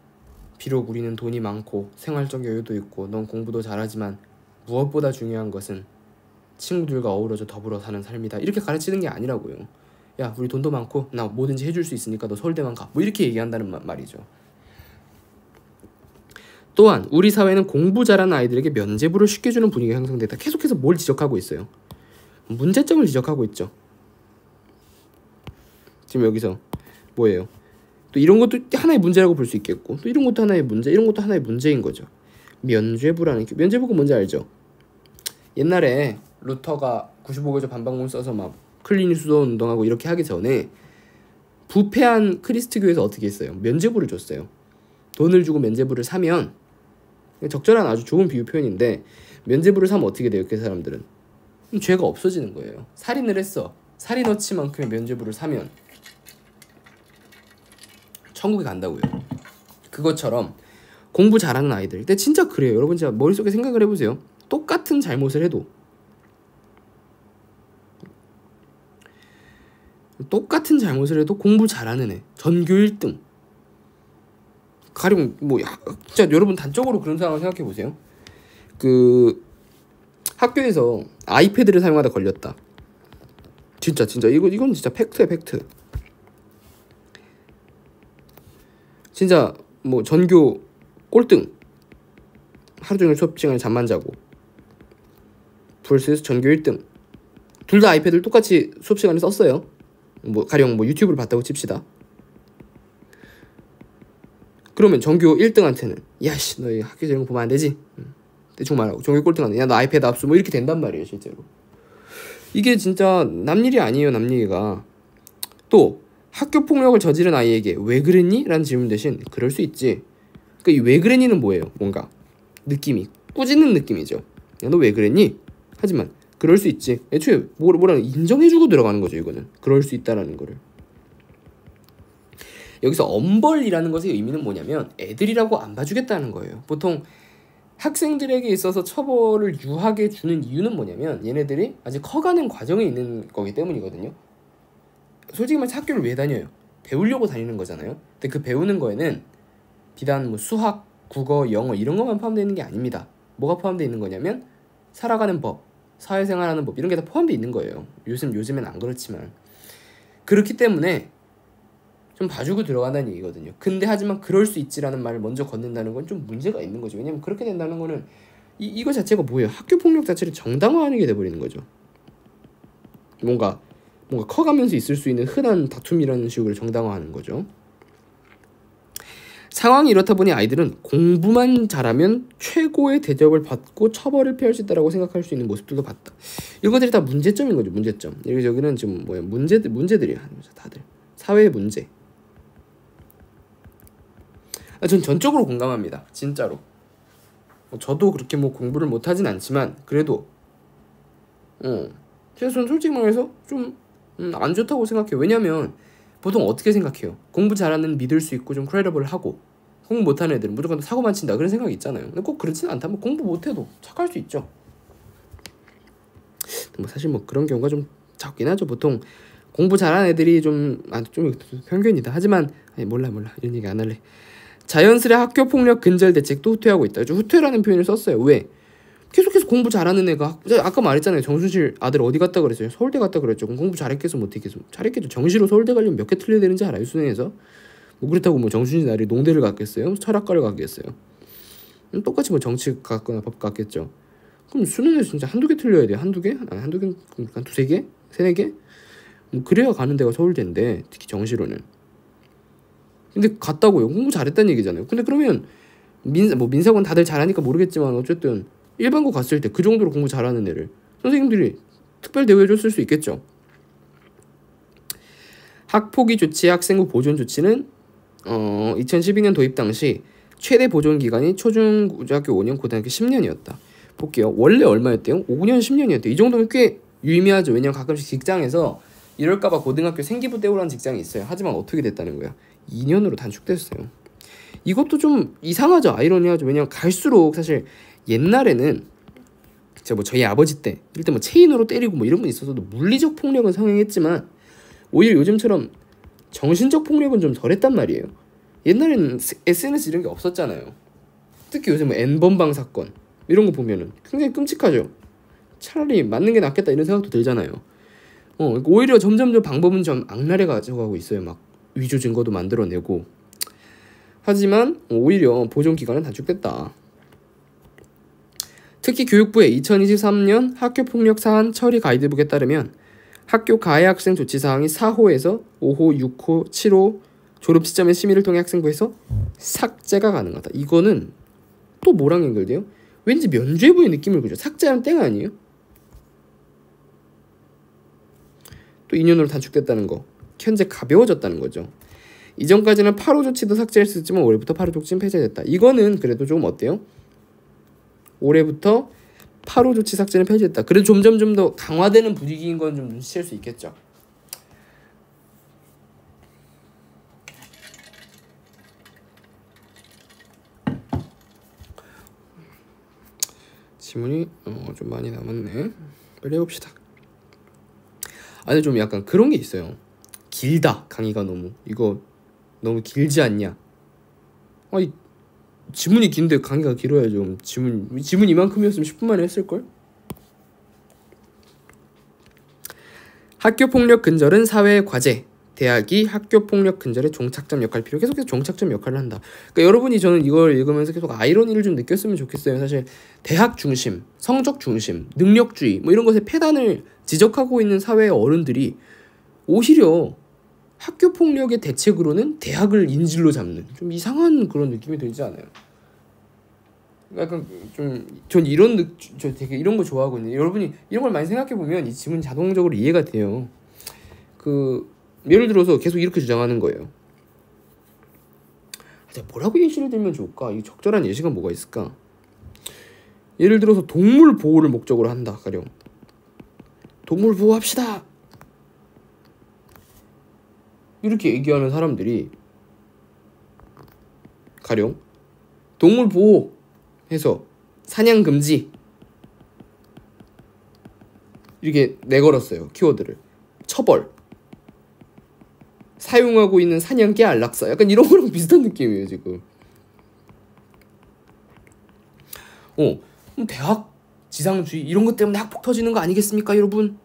비록 우리는 돈이 많고 생활적 여유도 있고 넌 공부도 잘하지만 무엇보다 중요한 것은 친구들과 어우러져 더불어 사는 삶이다. 이렇게 가르치는 게 아니라고요. 야, 우리 돈도 많고 나 뭐든지 해줄 수 있으니까 너 서울대만 가. 뭐 이렇게 얘기한다는 말이죠. 또한 우리 사회는 공부 잘하는 아이들에게 면죄부를 쉽게 주는 분위기가 형성됐다. 계속해서 뭘 지적하고 있어요? 문제점을 지적하고 있죠. 지금 여기서 뭐예요? 또 이런 것도 하나의 문제라고 볼 수 있겠고 또 이런 것도 하나의 문제, 이런 것도 하나의 문제인 거죠. 면죄부라는 게, 면죄부가 뭔지 알죠? 옛날에 루터가 95개조 반박문 써서 막 클리니 수도 운동하고 이렇게 하기 전에 부패한 크리스트교에서 어떻게 했어요? 면죄부를 줬어요. 돈을 주고 면죄부를 사면, 적절한 아주 좋은 비유 표현인데 면죄부를 사면 어떻게 돼요? 그 사람들은 죄가 없어지는 거예요. 살인을 했어. 살인어치만큼의 면죄부를 사면 천국에 간다고요. 그것처럼 공부 잘하는 아이들, 근데 진짜 그래요. 여러분 진짜 머릿속에 생각을 해보세요. 똑같은 잘못을 해도 공부 잘하는 애, 전교 1등, 가령 진짜 여러분 단적으로 그런 상황을 생각해 보세요. 학교에서 아이패드를 사용하다 걸렸다. 진짜 이건 진짜 팩트야, 팩트. 진짜 전교 꼴등, 하루 종일 수업 시간에 잠만 자고 vs 전교 1등, 둘 다 아이패드를 똑같이 수업 시간에 썼어요. 가령 유튜브를 봤다고 칩시다. 그러면 전교 1등한테는 야씨 너 학교에서 이런 거 보면 안 되지, 대충 말하고, 전교 꼴등한테 야 너 아이패드 압수, 이렇게 된단 말이에요. 실제로 이게 진짜 남일이 아니에요. 남일이가. 또 학교 폭력을 저지른 아이에게 왜 그랬니? 라는 질문 대신 그럴 수 있지. 그러니까 이 왜 그랬니는 뭐예요? 뭔가 느낌이 꾸짖는 느낌이죠. 야 너 왜 그랬니? 하지만 그럴 수 있지. 애초에 뭐라 인정해주고 들어가는 거죠. 이거는 그럴 수 있다라는 거를. 여기서 엄벌이라는 것의 의미는 뭐냐면 애들이라고 안 봐주겠다는 거예요. 보통 학생들에게 있어서 처벌을 유하게 주는 이유는 뭐냐면 얘네들이 아직 커가는 과정에 있는 거기 때문이거든요. 솔직히 말해서 학교를 왜 다녀요? 배우려고 다니는 거잖아요. 근데 그 배우는 거에는 비단 뭐 수학, 국어, 영어 이런 것만 포함되어 있는 게 아닙니다. 뭐가 포함되어 있는 거냐면 살아가는 법, 사회생활하는 법 이런 게 다 포함되어 있는 거예요. 요즘엔 안 그렇지만 그렇기 때문에 좀 봐주고 들어간다는 얘기거든요. 근데 하지만 그럴 수 있지라는 말을 먼저 건넨다는 건 좀 문제가 있는 거죠. 왜냐면 그렇게 된다는 거는 이거 자체가 뭐예요? 학교 폭력 자체를 정당화하는 게 돼버리는 거죠. 뭔가 커가면서 있을 수 있는 흔한 다툼이라는 식으로 정당화하는 거죠. 상황이 이렇다 보니 아이들은 공부만 잘하면 최고의 대접을 받고 처벌을 피할 수 있다라고 생각할 수 있는 모습들도 봤다. 이런 것들이 다 문제점인 거죠. 문제점. 여기는 지금 뭐야? 문제들이야. 다들 사회의 문제. 전 전적으로 공감합니다. 진짜로. 저도 그렇게 뭐 공부를 못하진 않지만 그래도 저는 솔직히 말해서 좀 안 좋다고 생각해요. 왜냐면 보통 어떻게 생각해요? 공부 잘하는 믿을 수 있고 좀 크레더블하고 공부 못하는 애들은 무조건 사고만 친다 그런 생각이 있잖아요. 근데 꼭 그렇지는 않다. 뭐 공부 못해도 착할 수 있죠. 뭐 사실 뭐 그런 경우가 좀 적긴 하죠. 보통 공부 잘하는 애들이 좀 편견이다. 하지만 몰라 이런 얘기 안 할래. 자연스레 학교 폭력 근절 대책도 후퇴하고 있다. 후퇴라는 표현을 썼어요. 왜? 계속해서 공부 잘하는 애가 아까 말했잖아요. 정순실 아들 어디 갔다 그랬어요? 서울대 갔다 그랬죠. 그럼 공부 잘했겠어 못했겠어? 잘했겠죠. 정시로 서울대 가려면 몇 개 틀려야 되는지 알아요? 수능에서. 뭐 그렇다고 뭐 정순실 아들이 농대를 갔겠어요? 철학과를 갔겠어요? 똑같이 뭐 정치 갔거나 법 갔겠죠. 그럼 수능에서 진짜 한두 개 틀려야 돼요. 한두 개? 아니 한두 개? 한 두세 개? 세네 개? 뭐 그래야 가는 데가 서울대인데 특히 정시로는. 근데 갔다고요. 공부 잘했다는 얘기잖아요. 근데 그러면 민사고는 다들 잘하니까 모르겠지만 어쨌든 일반고 갔을 때 그 정도로 공부 잘하는 애를 선생님들이 특별 대우해 줬을 수 있겠죠. 학폭위 조치, 학생부 보존 조치는 2012년 도입 당시 최대 보존 기간이 초중고등학교 5년, 고등학교 10년이었다. 볼게요. 원래 얼마였대요? 5년, 10년이었대요. 이 정도면 꽤 유의미하죠. 왜냐면 가끔씩 직장에서 이럴까봐 고등학교 생기부 떼우라는 직장이 있어요. 하지만 어떻게 됐다는 거야? 2년으로 단축됐어요. 이것도 좀 이상하죠. 아이러니하죠. 왜냐면 갈수록 사실 옛날에는 제가 뭐 저희 아버지 때 이럴 때 뭐 체인으로 때리고 뭐 이런 건 있어서도 물리적 폭력은 성행했지만 오히려 요즘처럼 정신적 폭력은 좀 덜했단 말이에요. 옛날에는 SNS 이런 게 없었잖아요. 특히 요즘 뭐 N번방 사건 이런 거 보면은 굉장히 끔찍하죠. 차라리 맞는 게 낫겠다 이런 생각도 들잖아요. 오히려 점점 방법은 좀 악랄해 가져가고 있어요. 막 위조 증거도 만들어내고. 하지만 오히려 보존 기간은 단축됐다. 특히 교육부의 2023년 학교폭력 사안 처리 가이드북에 따르면 학교 가해 학생 조치 사항이 4호에서 5호, 6호, 7호 졸업 시점의 심의를 통해 학생부에서 삭제가 가능하다. 이거는 또 뭐랑 연결돼요? 왠지 면죄부의 느낌을 주죠. 삭제하면 땡 아니에요? 또 2년으로 단축됐다는 거. 현재 가벼워졌다는 거죠. 이전까지는 8호 조치도 삭제했었지만 올해부터 8호 조치는 폐지됐다. 이거는 그래도 좀 어때요? 올해부터 8호 조치 삭제는 폐지됐다. 그래도 점점 좀 더 강화되는 분위기인 건 좀 눈치챌 수 있겠죠. 지문이 좀 많이 남았네. 빨리 해봅시다. 아니 좀 약간 그런 게 있어요. 길다 강의가 이거 너무 길지 않냐? 아니 지문이 긴데 강의가 길어야죠. 지문 이만큼이었으면 10분 만에 했을걸? 학교폭력 근절은 사회의 과제. 대학이 학교폭력 근절의 종착점 역할 필요. 계속해서 종착점 역할을 한다. 그러니까 여러분이 저는 이걸 읽으면서 계속 아이러니를 좀 느꼈으면 좋겠어요. 사실 대학 중심, 성적 중심, 능력주의 뭐 이런 것에 폐단을 지적하고 있는 사회의 어른들이 오히려 학교폭력의 대책으로는 대학을 인질로 잡는 좀 이상한 그런 느낌이 들지 않아요? 약간 전 되게 이런 거 좋아하거든요. 여러분이 이런 걸 많이 생각해 보면 이 지문 자동적으로 이해가 돼요. 예를 들어서 계속 이렇게 주장하는 거예요. 제가 뭐라고 예시를 들면 좋을까? 이 적절한 예시가 뭐가 있을까? 예를 들어서 동물 보호를 목적으로 한다 가령. 동물 보호합시다. 이렇게 얘기하는 사람들이 가령 동물 보호 해서 사냥 금지 이렇게 내걸었어요. 키워드를. 처벌, 사용하고 있는 사냥개 안락사, 약간 이런 거랑 비슷한 느낌이에요 지금. 대학 지상주의 이런 것 때문에 학폭 터지는 거 아니겠습니까 여러분?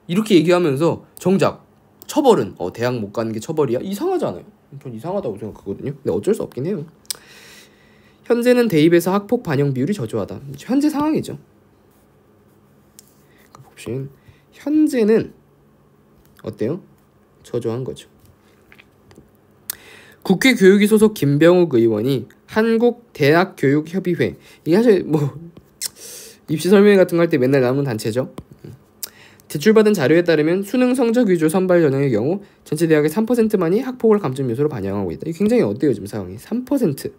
이렇게 얘기하면서 정작 처벌은 대학 못 가는 게 처벌이야? 이상하잖아요. 전 이상하다고 생각하거든요. 근데 어쩔 수 없긴 해요. 현재는 대입에서 학폭 반영 비율이 저조하다. 현재 상황이죠. 봅시다. 현재는 어때요? 저조한 거죠. 국회 교육위 소속 김병욱 의원이 한국대학교육협의회, 이게 사실 뭐 입시 설명회 같은 거 할 때 맨날 나오는 단체죠. 제출받은 자료에 따르면 수능 성적 위주 선발 전형의 경우 전체 대학의 3%만이 학폭을 감점 요소로 반영하고 있다. 이게 굉장히 어때요 지금 상황이? 3%.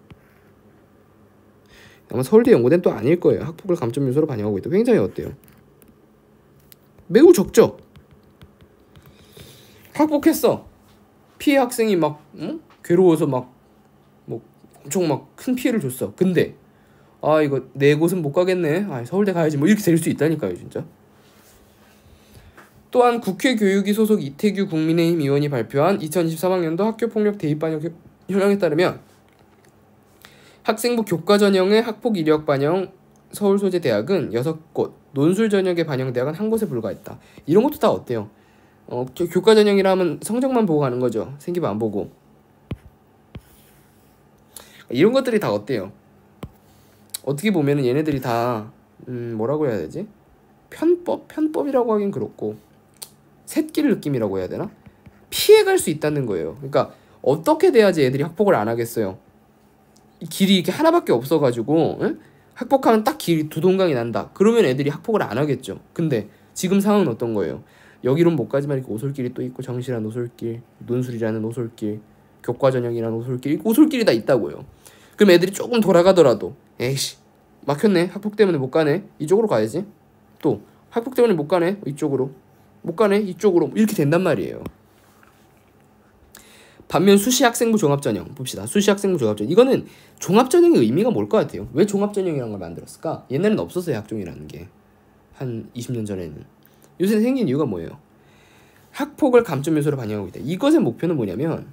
아마 서울대 연고대는 또 아닐 거예요. 학폭을 감점 요소로 반영하고 있다. 굉장히 어때요? 매우 적죠. 학폭했어. 피해 학생이 막 괴로워서 막 뭐 엄청 막 큰 피해를 줬어. 근데 이거 내 곳은 못 가겠네. 서울대 가야지. 뭐 이렇게 될 수 있다니까요, 진짜. 또한 국회 교육위 소속 이태규 국민의힘 의원이 발표한 2023학년도 학교폭력 대입 반영 현황에 따르면 학생부 교과 전형의 학폭 이력 반영 서울 소재 대학은 6곳, 논술 전형의 반영 대학은 1곳에 불과했다. 이런 것도 다 어때요? 교과 전형이라 하면 성적만 보고 가는 거죠. 생기부 안 보고. 이런 것들이 다 어때요? 어떻게 보면은 얘네들이 다 뭐라고 해야 되지? 편법이라고 하긴 그렇고 샛길 느낌이라고 해야 되나? 피해갈 수 있다는 거예요. 그러니까 어떻게 돼야지 애들이 학폭을 안 하겠어요? 길이 이렇게 하나밖에 없어가지고 학폭하면 딱 길이 두 동강이 난다. 그러면 애들이 학폭을 안 하겠죠. 근데 지금 상황은 어떤 거예요? 여기론 못 가지만 이렇게 오솔길이 또 있고 정시라는 오솔길, 논술이라는 오솔길, 교과전형이라는 오솔길, 오솔길이 다 있다고요. 그럼 애들이 조금 돌아가더라도 에이씨 막혔네, 학폭 때문에 못 가네, 이쪽으로 가야지. 또 학폭 때문에 못 가네, 이쪽으로. 못 가네, 이쪽으로. 이렇게 된단 말이에요. 반면 수시학생부 종합전형 봅시다. 수시학생부 종합전형, 이거는 종합전형의 의미가 뭘 것 같아요? 왜 종합전형이라는 걸 만들었을까? 옛날에는 없었어요, 학종이라는 게. 한 20년 전에는. 요새 생긴 이유가 뭐예요? 학폭을 감점 요소로 반영하고 있다. 이것의 목표는 뭐냐면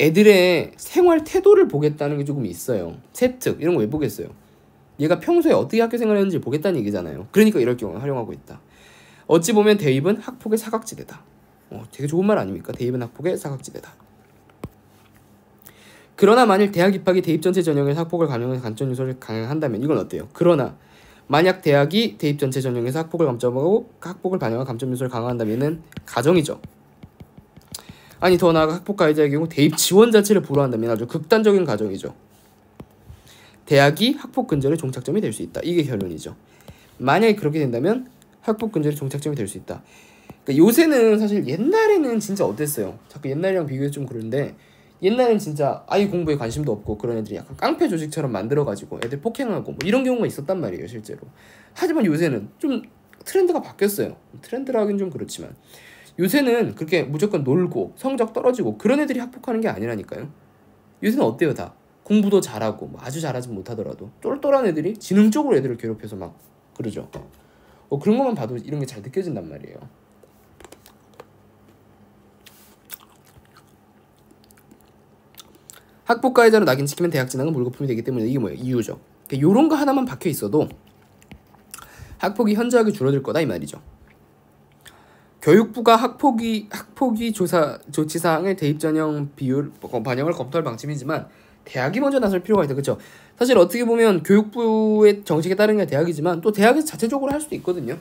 애들의 생활 태도를 보겠다는 게 조금 있어요. 세특 이런 거 왜 보겠어요? 얘가 평소에 어떻게 학교 생활했는지 보겠다는 얘기잖아요. 그러니까 이럴 경우에 활용하고 있다. 어찌 보면 대입은 학폭의 사각지대다. 되게 좋은 말 아닙니까? 대입은 학폭의 사각지대다. 그러나 만일 대학 입학이 대입 전체 전형에서 학폭을 감염해서 감점 요소를 강행한다면 이건 어때요? 그러나 만약 대학이 대입 전체 전형에서 학폭을 감점하고 학폭을 반영한 감점 요소를 강화한다면은 가정이죠. 아니 더 나아가 학폭 가해자의 경우 대입 지원 자체를 불허한다면 아주 극단적인 가정이죠. 대학이 학폭 근절의 종착점이 될 수 있다. 이게 결론이죠. 만약에 그렇게 된다면 학폭 근절의 종착점이 될 수 있다. 그러니까 요새는 사실 옛날에는 진짜 어땠어요? 자꾸 옛날이랑 비교해서 좀 그런데 옛날엔 진짜 아이 공부에 관심도 없고 그런 애들이 약간 깡패 조직처럼 만들어가지고 애들 폭행하고 뭐 이런 경우가 있었단 말이에요, 실제로. 하지만 요새는 좀 트렌드가 바뀌었어요. 트렌드라 하긴 좀 그렇지만 요새는 그렇게 무조건 놀고 성적 떨어지고 그런 애들이 학폭하는 게 아니라니까요. 요새는 어때요? 다 공부도 잘하고 뭐 아주 잘하지 못하더라도 똘똘한 애들이 지능적으로 애들을 괴롭혀서 막 그러죠. 그런 것만 봐도 이런 게 잘 느껴진단 말이에요. 학폭 가해자로 낙인찍히면 대학 진학은 물거품이 되기 때문에 이게 뭐예요? 이유죠. 그러니까 요런 거 하나만 박혀 있어도 학폭이 현저하게 줄어들 거다 이 말이죠. 교육부가 학폭위 조치 사항의 대입 전형 비율 반영을 검토할 방침이지만 대학이 먼저 나설 필요가 있다. 그렇죠? 사실 어떻게 보면 교육부의 정책에 따른 게 대학이지만 또 대학에서 자체적으로 할 수도 있거든요.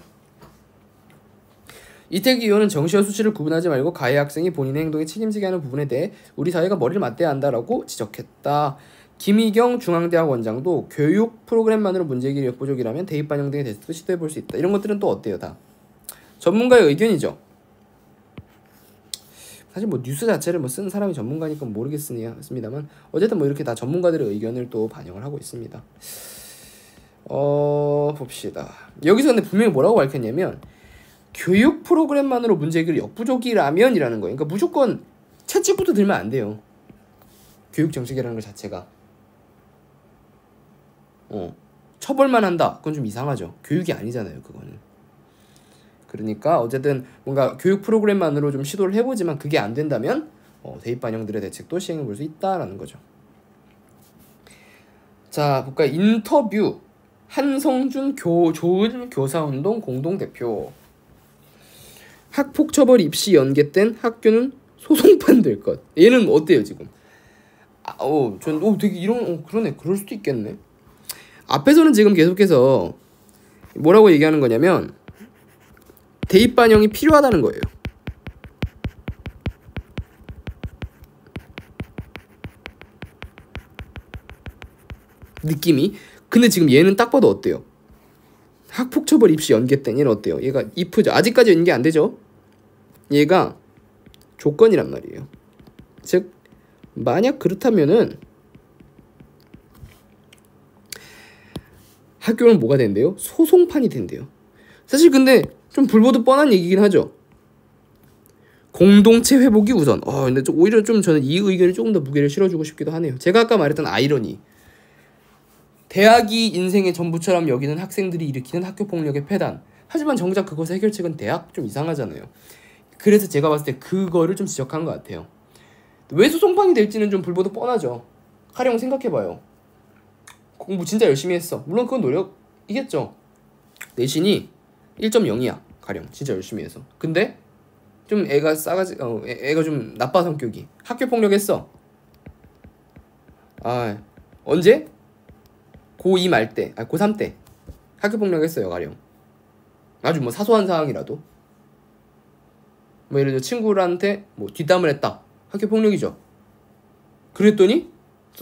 이태기 의원은 정시와 수시를 구분하지 말고 가해 학생이 본인의 행동에 책임지게 하는 부분에 대해 우리 사회가 머리를 맞대야 한다라고 지적했다. 김희경 중앙대학 원장도 교육 프로그램만으로 문제길이 역부족이라면 대입 반영 등의 대책도 시도해볼 수 있다. 이런 것들은 또 어때요? 다 전문가의 의견이죠. 사실 뭐 뉴스 자체를 뭐 쓰는 사람이 전문가니까 모르겠습니다만 어쨌든 뭐 이렇게 다 전문가들의 의견을 또 반영을 하고 있습니다. 봅시다. 여기서 근데 분명히 뭐라고 밝혔냐면 교육 프로그램만으로 문제 해결이 역부족이라면이라는 거예요. 그러니까 무조건 채찍부터 들면 안 돼요. 교육 정책이라는 것 자체가. 처벌만 한다. 그건 좀 이상하죠. 교육이 아니잖아요, 그거는. 그러니까 어쨌든 뭔가 교육 프로그램만으로 좀 시도를 해보지만 그게 안 된다면 대입 반영들의 대책도 시행해 볼 수 있다라는 거죠. 자, 볼까요? 인터뷰. 한성준 좋은 교사운동 공동대표. 학폭처벌 입시 연계된 학교는 소송판 될 것. 얘는 어때요 지금? 되게 그러네. 그럴 수도 있겠네. 앞에서는 지금 계속해서 뭐라고 얘기하는 거냐면 대입 반영이 필요하다는 거예요. 느낌이. 근데 지금 얘는 딱 봐도 어때요? 학폭처벌 입시 연계된 얘는 어때요? 얘가 if죠. 아직까지 연계 안 되죠? 얘가 조건이란 말이에요. 즉 만약 그렇다면은 학교는 뭐가 된대요? 소송판이 된대요. 사실 근데 좀 불보듯 뻔한 얘기긴 하죠. 공동체 회복이 우선. 근데 오히려 좀 저는 이 의견에 조금 더 무게를 실어주고 싶기도 하네요. 제가 아까 말했던 아이러니. 대학이 인생의 전부처럼 여기는 학생들이 일으키는 학교폭력의 폐단. 하지만 정작 그것의 해결책은 대학? 좀 이상하잖아요. 그래서 제가 봤을 때 그거를 좀 지적한 것 같아요. 왜 소송판이 될지는 좀 불보듯 뻔하죠. 가령 생각해봐요. 공부 진짜 열심히 했어. 물론 그건 노력이겠죠. 내신이 1.0이야. 가령 진짜 열심히 해서. 근데 좀 애가 애가 좀 나빠 성격이. 학교폭력했어. 언제? 고2 말 때, 고3 때 학교폭력했어요. 가령 아주 뭐 사소한 사항이라도 뭐 예를 들어 친구한테 뭐 뒷담을 했다. 학교폭력이죠. 그랬더니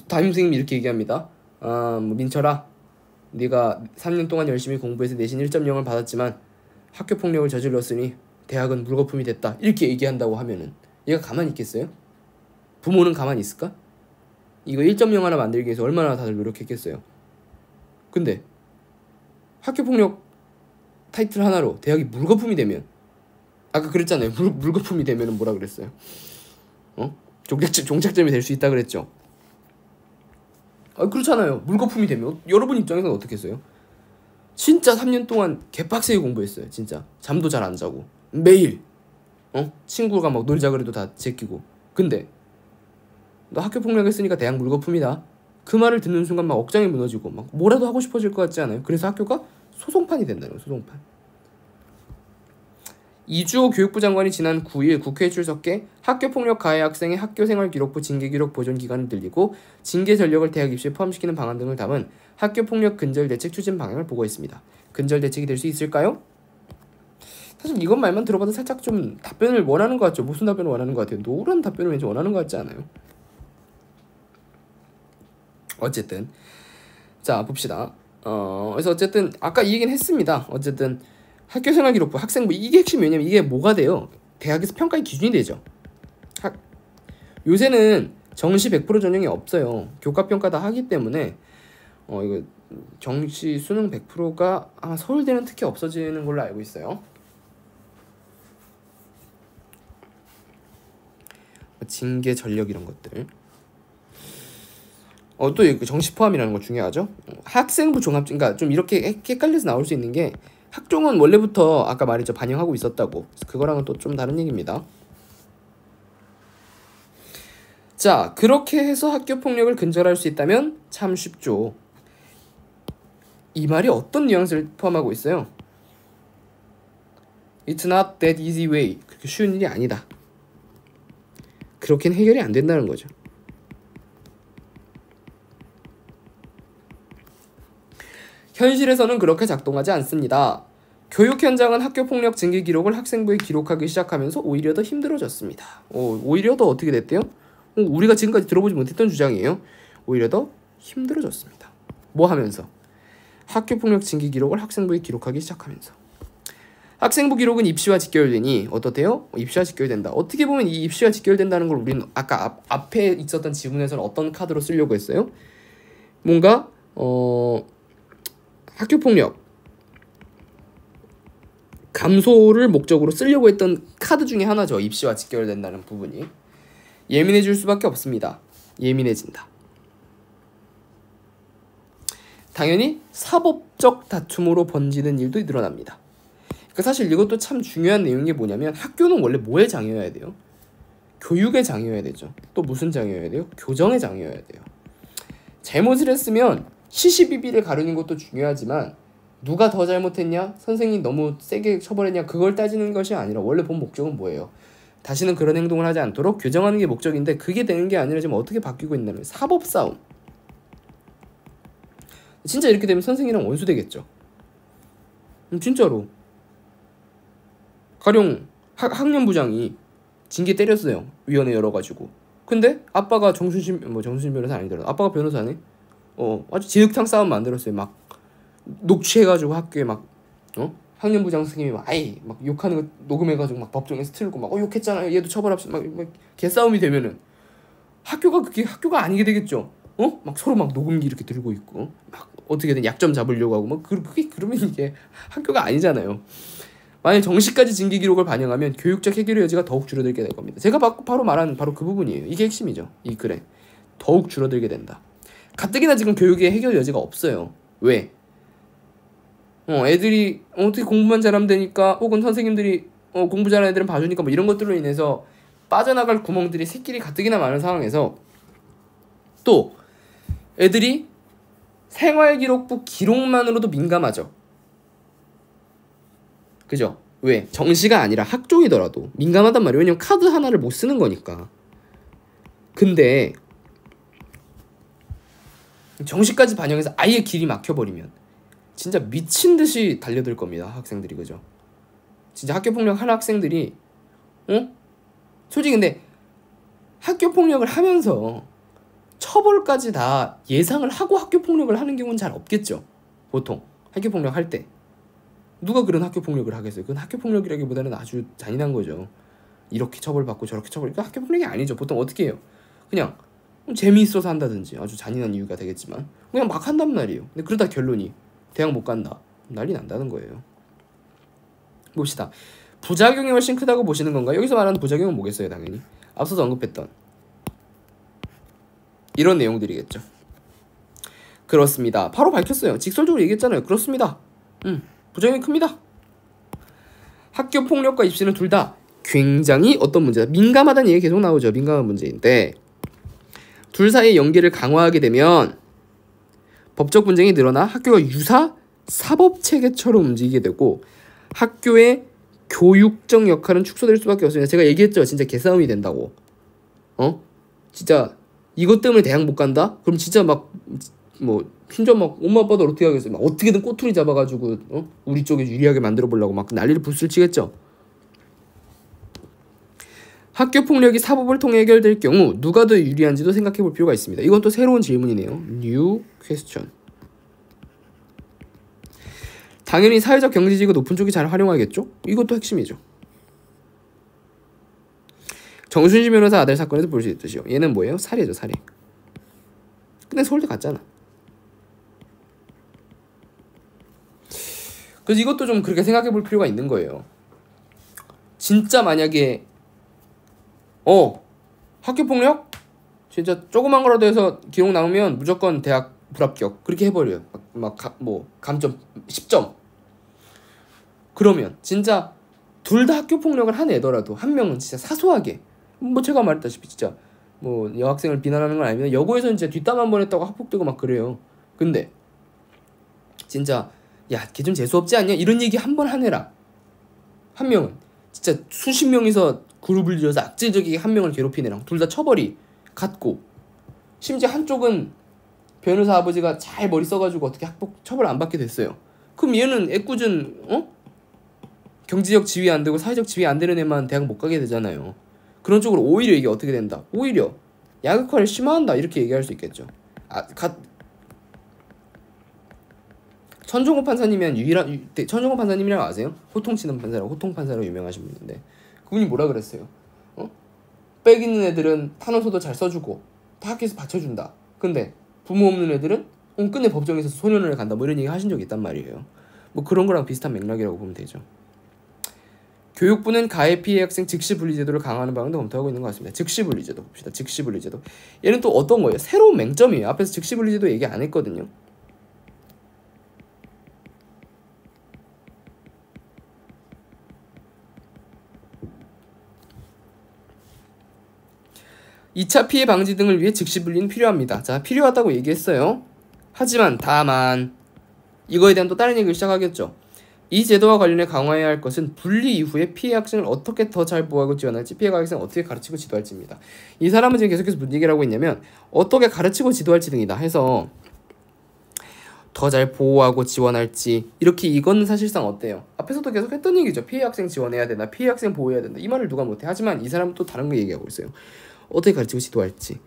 담임선생님이 이렇게 얘기합니다. 뭐 민철아, 네가 3년 동안 열심히 공부해서 내신 1.0을 받았지만 학교폭력을 저질렀으니 대학은 물거품이 됐다. 이렇게 얘기한다고 하면은 얘가 가만히 있겠어요? 부모는 가만히 있을까? 이거 1.0 하나 만들기 위해서 얼마나 다들 노력했겠어요. 근데 학교폭력 타이틀 하나로 대학이 물거품이 되면, 아까 그랬잖아요. 물거품이 되면은 뭐라 그랬어요? 종착점이 될 수 있다 그랬죠. 그렇잖아요. 물거품이 되면 여러분 입장에서는 어떻겠어요? 진짜 3년 동안 개빡세게 공부했어요. 진짜 잠도 잘 안 자고 매일 친구가 막 놀자 그래도 다 제끼고. 근데 너 학교폭력 했으니까 대학 물거품이다. 그 말을 듣는 순간 막 억장이 무너지고 막 뭐라도 하고 싶어질 것 같지 않아요? 그래서 학교가 소송판이 된다는 거예요. 소송판. 이주호 교육부 장관이 지난 9일 국회에 출석해 학교폭력 가해 학생의 학교생활기록부 징계기록 보존기간을 늘리고 징계 전력을 대학 입시에 포함시키는 방안 등을 담은 학교폭력 근절대책 추진 방향을 보고했습니다. 근절대책이 될 수 있을까요? 사실 이것 말만 들어봐도 살짝 좀 답변을 원하는 것 같죠. 무슨 답변을 원하는 것 같아요? 노란 답변을 왠지 원하는 것 같지 않아요? 어쨌든 자 봅시다. 그래서 어쨌든 아까 이 얘기는 했습니다. 어쨌든 학교생활기록부, 학생부 이게 핵심이 왜냐면 이게 뭐가 돼요? 대학에서 평가의 기준이 되죠. 요새는 정시 100% 전형이 없어요. 교과평가 다 하기 때문에 이거 정시 수능 100%가 아마 서울대는 특히 없어지는 걸로 알고 있어요. 징계 전력 이런 것들. 또 정시 포함이라는 거 중요하죠. 학생부 종합, 그러니까 좀 이렇게 헷갈려서 나올 수 있는 게 학종은 원래부터 아까 말했죠. 반영하고 있었다고. 그거랑은 또 좀 다른 얘기입니다. 자, 그렇게 해서 학교폭력을 근절할 수 있다면 참 쉽죠. 이 말이 어떤 뉘앙스를 포함하고 있어요? It's not that easy way. 그렇게 쉬운 일이 아니다. 그렇게는 해결이 안 된다는 거죠. 현실에서는 그렇게 작동하지 않습니다. 교육 현장은 학교폭력 징계 기록을 학생부에 기록하기 시작하면서 오히려 더 힘들어졌습니다. 오히려 더 어떻게 됐대요? 우리가 지금까지 들어보지 못했던 주장이에요. 오히려 더 힘들어졌습니다. 뭐 하면서? 학교폭력 징계 기록을 학생부에 기록하기 시작하면서. 학생부 기록은 입시와 직결되니 어떻대요? 입시와 직결된다. 어떻게 보면 이 입시와 직결된다는 걸 우리는 아까 앞에 있었던 지문에서는 어떤 카드로 쓰려고 했어요? 뭔가 학교폭력 감소를 목적으로 쓰려고 했던 카드 중에 하나죠. 입시와 직결된다는 부분이. 예민해질 수밖에 없습니다. 예민해진다. 당연히 사법적 다툼으로 번지는 일도 늘어납니다. 그러니까 사실 이것도 참 중요한 내용이 뭐냐면 학교는 원래 뭐의 장이어야 돼요? 교육의 장이어야 되죠. 또 무슨 장이어야 돼요? 교정의 장이어야 돼요. 잘못을 했으면 시시비비를 가르는 것도 중요하지만 누가 더 잘못했냐? 선생님이 너무 세게 처벌했냐? 그걸 따지는 것이 아니라 원래 본 목적은 뭐예요? 다시는 그런 행동을 하지 않도록 교정하는 게 목적인데 그게 되는 게 아니라 지금 어떻게 바뀌고 있냐면 사법싸움. 진짜 이렇게 되면 선생님이랑 원수 되겠죠. 진짜로. 가령 학년부장이 징계 때렸어요. 위원회 열어가지고. 근데 아빠가 정순신 변호사 아니더라도 아빠가 변호사네. 아주 제육탕 싸움 만들었어요. 막 녹취해가지고 학교에 막 학년부장 선생님이 막 아이 막 욕하는 거 녹음해가지고 막 법정에서 틀고 막 욕했잖아요. 얘도 처벌합시다. 막 개싸움이 되면은 그게 학교가 아니게 되겠죠. 막 서로 막 녹음기 이렇게 들고 있고 막 어떻게든 약점 잡으려고 하고 막 그러면 이게 학교가 아니잖아요. 만약 정시까지 징계 기록을 반영하면 교육적 해결의 여지가 더욱 줄어들게 될 겁니다. 제가 바로 말한 바로 그 부분이에요. 이게 핵심이죠. 이 글에 더욱 줄어들게 된다. 가뜩이나 지금 교육의 해결 여지가 없어요. 왜? 애들이 어떻게 공부만 잘하면 되니까 혹은 선생님들이 공부 잘하는 애들은 봐주니까 뭐 이런 것들로 인해서 빠져나갈 구멍들이 새끼리 가뜩이나 많은 상황에서 또 애들이 생활기록부 기록만으로도 민감하죠. 그죠? 왜? 정시가 아니라 학종이더라도 민감하단 말이에요. 왜냐면 카드 하나를 못 쓰는 거니까. 근데 정시까지 반영해서 아예 길이 막혀버리면 진짜 미친듯이 달려들 겁니다. 학생들이. 그죠? 진짜 학교폭력 하는 학생들이 솔직히 근데 학교폭력을 하면서 처벌까지 다 예상을 하고 학교폭력을 하는 경우는 잘 없겠죠. 보통 학교폭력 할 때 누가 그런 학교폭력을 하겠어요. 그건 학교폭력이라기보다는 아주 잔인한 거죠. 이렇게 처벌받고 저렇게 처벌받고 학교폭력이 아니죠. 보통 어떻게 해요? 그냥 재미있어서 한다든지 아주 잔인한 이유가 되겠지만 그냥 막 한단 말이에요. 근데 그러다 결론이 대학 못 간다. 난리 난다는 거예요. 봅시다. 부작용이 훨씬 크다고 보시는 건가요? 여기서 말하는 부작용은 뭐겠어요? 당연히 앞서서 언급했던 이런 내용들이겠죠. 그렇습니다. 바로 밝혔어요. 직설적으로 얘기했잖아요. 그렇습니다. 부작용이 큽니다. 학교폭력과 입시는 둘 다 굉장히 어떤 문제다. 민감하다는 얘기 계속 나오죠. 민감한 문제인데 둘 사이의 연계를 강화하게 되면 법적 분쟁이 늘어나 학교가 유사 사법체계처럼 움직이게 되고 학교의 교육적 역할은 축소될 수밖에 없습니다. 제가 얘기했죠. 진짜 개싸움이 된다고. 진짜 이것 때문에 대학 못 간다? 그럼 진짜 막 진짜 막 엄마 아빠도 어떻게 하겠어요? 막 어떻게든 꼬투리 잡아가지고 우리 쪽에 유리하게 만들어 보려고 막 난리를 불술 치겠죠. 학교 폭력이 사법을 통해 해결될 경우 누가 더 유리한지도 생각해 볼 필요가 있습니다. 이건 또 새로운 질문이네요. New question. 당연히 사회적 경제지위가 높은 쪽이 잘 활용하겠죠? 이것도 핵심이죠. 정순신 변호사 아들 사건에서 볼 수 있듯이요. 얘는 뭐예요? 살해죠, 살해. 근데 서울대 갔잖아. 그래서 이것도 좀 그렇게 생각해 볼 필요가 있는 거예요. 진짜 만약에 학교폭력? 진짜 조그만 거라도 해서 기록 나오면 무조건 대학 불합격 그렇게 해버려요. 감점 10점. 그러면 진짜 둘 다 학교폭력을 한 애더라도 한 명은 진짜 사소하게 제가 말했다시피 진짜 여학생을 비난하는 건 아니면 여고에서는 진짜 뒷담 한 번 했다고 학폭되고 막 그래요. 근데 진짜 야, 걔 좀 재수없지 않냐? 이런 얘기 한 번 한 애라 한 명은 진짜 수십 명이서 그룹을 이어서 악질적이게 한 명을 괴롭힌 애랑 둘 다 처벌이 같고 심지어 한쪽은 변호사 아버지가 잘 머리 써가지고 어떻게 학폭 처벌 안 받게 됐어요. 그럼 얘는 애꿎은 경제적 지위 안 되고 사회적 지위 안 되는 애만 대학 못 가게 되잖아요. 그런 쪽으로 오히려 이게 어떻게 된다? 오히려 야극화를 심화한다 이렇게 얘기할 수 있겠죠. 천종호 판사님이란 천종호 판사님이라고 아세요? 호통치는 판사라고 호통판사로 유명하신 분인데 그분이 뭐라 그랬어요? 빽 있는 애들은 탄원서도 잘 써주고 다 학교에서 받쳐준다. 근데 부모 없는 애들은 끝내 법정에서 소년원에 간다 뭐 이런 얘기 하신 적이 있단 말이에요. 뭐 그런 거랑 비슷한 맥락이라고 보면 되죠. 교육부는 가해 피해 학생 즉시 분리 제도를 강화하는 방안도 검토하고 있는 것 같습니다. 즉시 분리 제도 봅시다. 즉시 분리 제도. 얘는 또 어떤 거예요? 새로운 맹점이에요. 앞에서 즉시 분리 제도 얘기 안 했거든요. (2차) 피해 방지 등을 위해 즉시 분리는 필요합니다. 자, 필요하다고 얘기했어요. 하지만 다만 이거에 대한 또 다른 얘기를 시작하겠죠. 이 제도와 관련해 강화해야 할 것은 분리 이후에 피해 학생을 어떻게 더 잘 보호하고 지원할지, 피해 학생을 어떻게 가르치고 지도할지입니다. 이 사람은 지금 계속해서 무슨 얘기를 하고 있냐면 어떻게 가르치고 지도할지 등이다 해서 더 잘 보호하고 지원할지, 이렇게 이건 사실상 어때요? 앞에서도 계속 했던 얘기죠. 피해 학생 지원해야 된다, 피해 학생 보호해야 된다. 이 말을 누가 못해. 하지만 이 사람은 또 다른 거 얘기하고 있어요. 어떻게 가르치고 지도할지.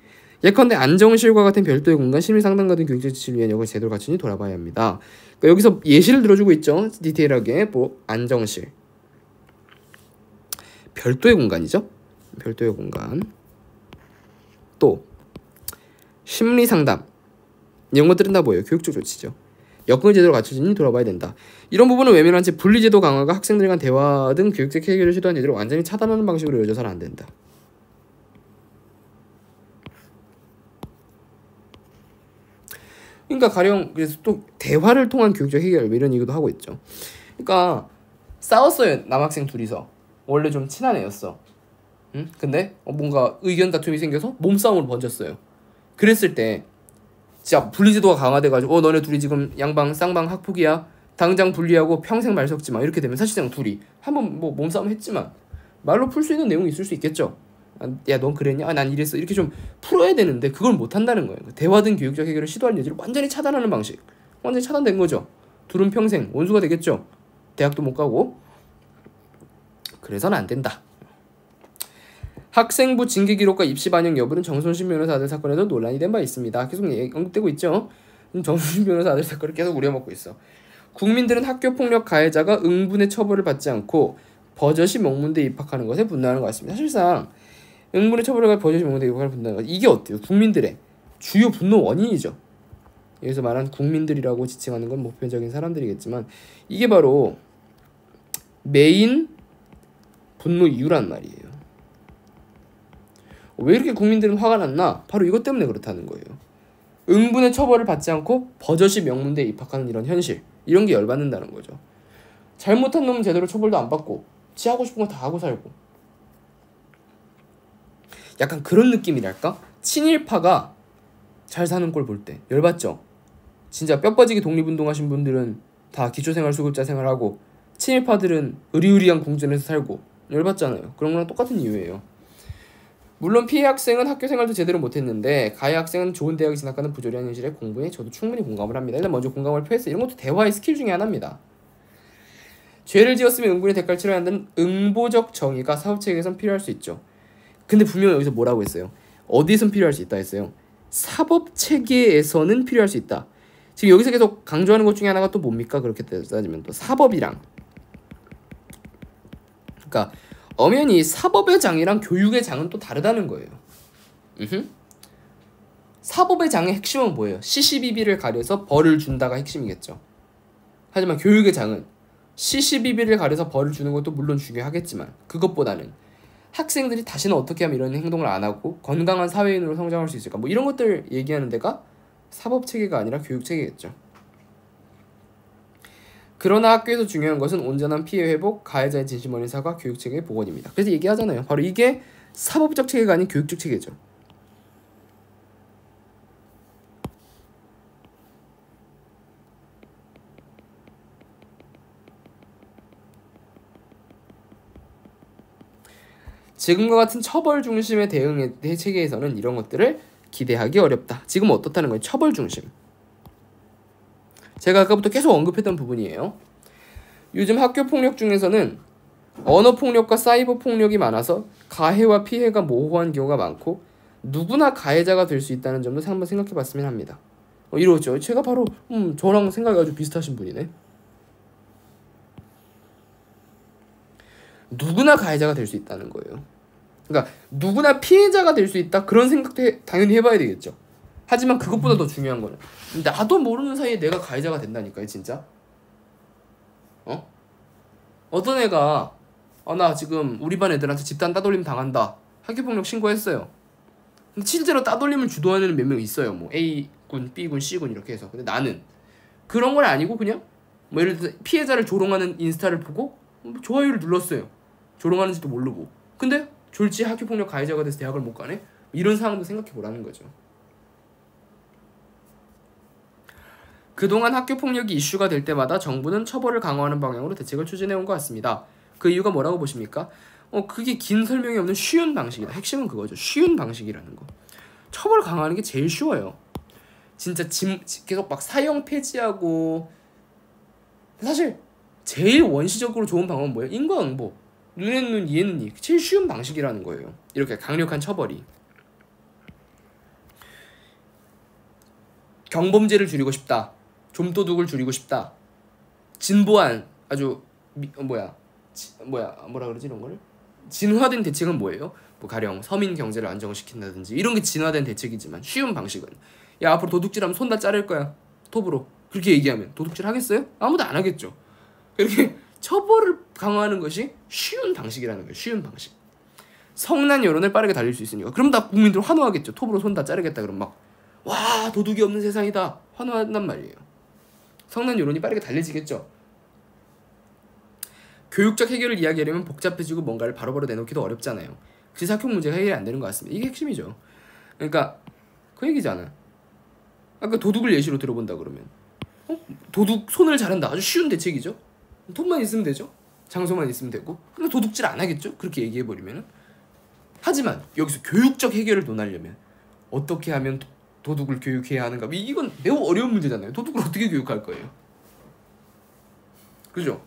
예컨대 안정실과 같은 별도의 공간, 심리상담 같은 교육적 지시를 위한 역을 제대로 갖추니 돌아봐야 합니다. 그러니까 여기서 예시를 들어주고 있죠. 디테일하게. 뭐 안정실, 별도의 공간이죠. 별도의 공간. 또 심리상담, 이런 것들은 다 뭐예요? 교육적 조치죠. 여건을 제대로 갖추지니 돌아봐야 된다. 이런 부분은 외면한 채 분리제도 강화가 학생들 간 대화 등 교육적 해결을 시도한 제도를 완전히 차단하는 방식으로 이어져서는 안 된다. 그러니까 가령 그래서 또 대화를 통한 교육적 해결 이런 얘기도 하고 있죠. 그러니까 싸웠어요. 남학생 둘이서. 원래 좀 친한 애였어. 응? 근데 뭔가 의견 다툼이 생겨서 몸싸움으로 번졌어요. 그랬을 때 진짜 분리제도가 강화돼가지고 너네 둘이 지금 양방 쌍방 학폭이야, 당장 분리하고 평생 말 섞지 마, 이렇게 되면 사실상 둘이 한번 뭐 몸싸움 했지만 말로 풀 수 있는 내용이 있을 수 있겠죠. 야, 넌 그랬냐? 난 이랬어. 이렇게 좀 풀어야 되는데 그걸 못 한다는 거예요. 대화 등 교육적 해결을 시도할 여지를 완전히 차단하는 방식. 완전히 차단된 거죠. 둘은 평생 원수가 되겠죠. 대학도 못 가고. 그래서는 안 된다. 학생부 징계 기록과 입시 반영 여부는 정순신 변호사 아들 사건에도 논란이 된 바 있습니다. 계속 언급되고 있죠. 정순신 변호사 아들 사건을 계속 우려먹고 있어. 국민들은 학교폭력 가해자가 응분의 처벌을 받지 않고 버젓이 명문대에 입학하는 것에 분노하는 것 같습니다. 사실상 응분의 처벌을 가해 버젓이 명문대에 입학하는 분노하는 것, 이게 어때요? 국민들의 주요 분노 원인이죠. 여기서 말한 국민들이라고 지칭하는 건 보편적인 사람들이겠지만 이게 바로 메인 분노 이유란 말이에요. 왜 이렇게 국민들은 화가 났나? 바로 이것 때문에 그렇다는 거예요. 응분의 처벌을 받지 않고 버젓이 명문대에 입학하는 이런 현실, 이런 게 열받는다는 거죠. 잘못한 놈은 제대로 처벌도 안 받고 지 하고 싶은 거 다 하고 살고, 약간 그런 느낌이랄까? 친일파가 잘 사는 꼴 볼 때 열받죠? 진짜 뼈 빠지게 독립운동하신 분들은 다 기초생활수급자 생활하고 친일파들은 의리의리한 궁전에서 살고 열받잖아요. 그런 거랑 똑같은 이유예요. 물론 피해 학생은 학교 생활도 제대로 못했는데 가해 학생은 좋은 대학에 진학하는 부조리한 현실에 공부에 저도 충분히 공감을 합니다. 일단 먼저 공감을 표했어요. 이런 것도 대화의 스킬 중에 하나입니다. 죄를 지었으면 응분의 대가를 치러야 한다는 응보적 정의가 사법체계에선 필요할 수 있죠. 근데 분명히 여기서 뭐라고 했어요? 어디에선 필요할 수 있다 했어요? 사법체계에서는 필요할 수 있다. 지금 여기서 계속 강조하는 것 중에 하나가 또 뭡니까? 그렇게 따지면 또 사법이랑, 그러니까 엄연히 사법의 장이랑 교육의 장은 또 다르다는 거예요. 사법의 장의 핵심은 뭐예요? 시시비비를 가려서 벌을 준다가 핵심이겠죠. 하지만 교육의 장은 시시비비를 가려서 벌을 주는 것도 물론 중요하겠지만 그것보다는 학생들이 다시는 어떻게 하면 이런 행동을 안 하고 건강한 사회인으로 성장할 수 있을까, 뭐 이런 것들 얘기하는 데가 사법체계가 아니라 교육체계겠죠. 그러나 학교에서 중요한 것은 온전한 피해 회복, 가해자의 진심 어린 사과, 교육체계의 복원입니다. 그래서 얘기하잖아요. 바로 이게 사법적 체계가 아닌 교육적 체계죠. 지금과 같은 처벌 중심의 대응 체계에서는 이런 것들을 기대하기 어렵다. 지금 어떻다는 거예요? 처벌 중심. 제가 아까부터 계속 언급했던 부분이에요. 요즘 학교 폭력 중에서는 언어 폭력과 사이버 폭력이 많아서 가해와 피해가 모호한 경우가 많고 누구나 가해자가 될 수 있다는 점도 한번 생각해 봤으면 합니다. 이러죠. 제가 바로 저랑 생각이 아주 비슷하신 분이네. 누구나 가해자가 될 수 있다는 거예요. 그러니까 누구나 피해자가 될 수 있다, 그런 생각도 당연히 해봐야 되겠죠. 하지만 그것보다 더 중요한 거는 나도 모르는 사이에 내가 가해자가 된다니까요, 진짜. 어떤 애가 나 지금 우리 반 애들한테 집단 따돌림 당한다. 학교폭력 신고했어요. 근데 실제로 따돌림을 주도하는 몇 명 있어요. 뭐 A군, B군, C군 이렇게 해서. 근데 나는 그런 건 아니고 그냥 뭐 예를 들어서 피해자를 조롱하는 인스타를 보고 좋아요를 눌렀어요. 조롱하는지도 모르고. 근데 졸지 학교폭력 가해자가 돼서 대학을 못 가네? 이런 상황도 생각해 보라는 거죠. 그동안 학교폭력이 이슈가 될 때마다 정부는 처벌을 강화하는 방향으로 대책을 추진해온 것 같습니다. 그 이유가 뭐라고 보십니까? 그게 긴 설명이 없는 쉬운 방식이다. 핵심은 그거죠. 쉬운 방식이라는 거. 처벌 강화하는 게 제일 쉬워요. 진짜 계속 막 사형 폐지하고 사실 제일 원시적으로 좋은 방법은 뭐예요? 인과응보. 눈에는 눈, 이에는 이. 제일 쉬운 방식이라는 거예요. 이렇게 강력한 처벌이. 경범죄를 줄이고 싶다. 좀도둑을 줄이고 싶다. 진보한 아주 뭐라 그러지 이런 거를? 진화된 대책은 뭐예요? 뭐 가령 서민 경제를 안정시킨다든지 이런 게 진화된 대책이지만 쉬운 방식은 야 앞으로 도둑질하면 손 다 자를 거야. 톱으로. 그렇게 얘기하면 도둑질 하겠어요? 아무도 안 하겠죠. 이렇게 처벌을 강화하는 것이 쉬운 방식이라는 거예요. 쉬운 방식. 성난 여론을 빠르게 달릴 수 있으니까. 그럼 다 국민들 환호하겠죠. 톱으로 손 다 자르겠다 그럼 막 와 도둑이 없는 세상이다 환호한단 말이에요. 성난 여론이 빠르게 달려지겠죠. 교육적 해결을 이야기하려면 복잡해지고 뭔가를 바로바로 내놓기도 어렵잖아요. 그래서 학교 문제가 해결이 안 되는 것 같습니다. 이게 핵심이죠. 그러니까 그 얘기잖아. 아까 도둑을 예시로 들어본다 그러면 도둑 손을 자른다. 아주 쉬운 대책이죠. 돈만 있으면 되죠. 장소만 있으면 되고. 근데 도둑질 안 하겠죠. 그렇게 얘기해버리면. 하지만 여기서 교육적 해결을 논하려면 어떻게 하면 도둑을 교육해야 하는가? 이건 매우 어려운 문제잖아요. 도둑을 어떻게 교육할 거예요? 그죠?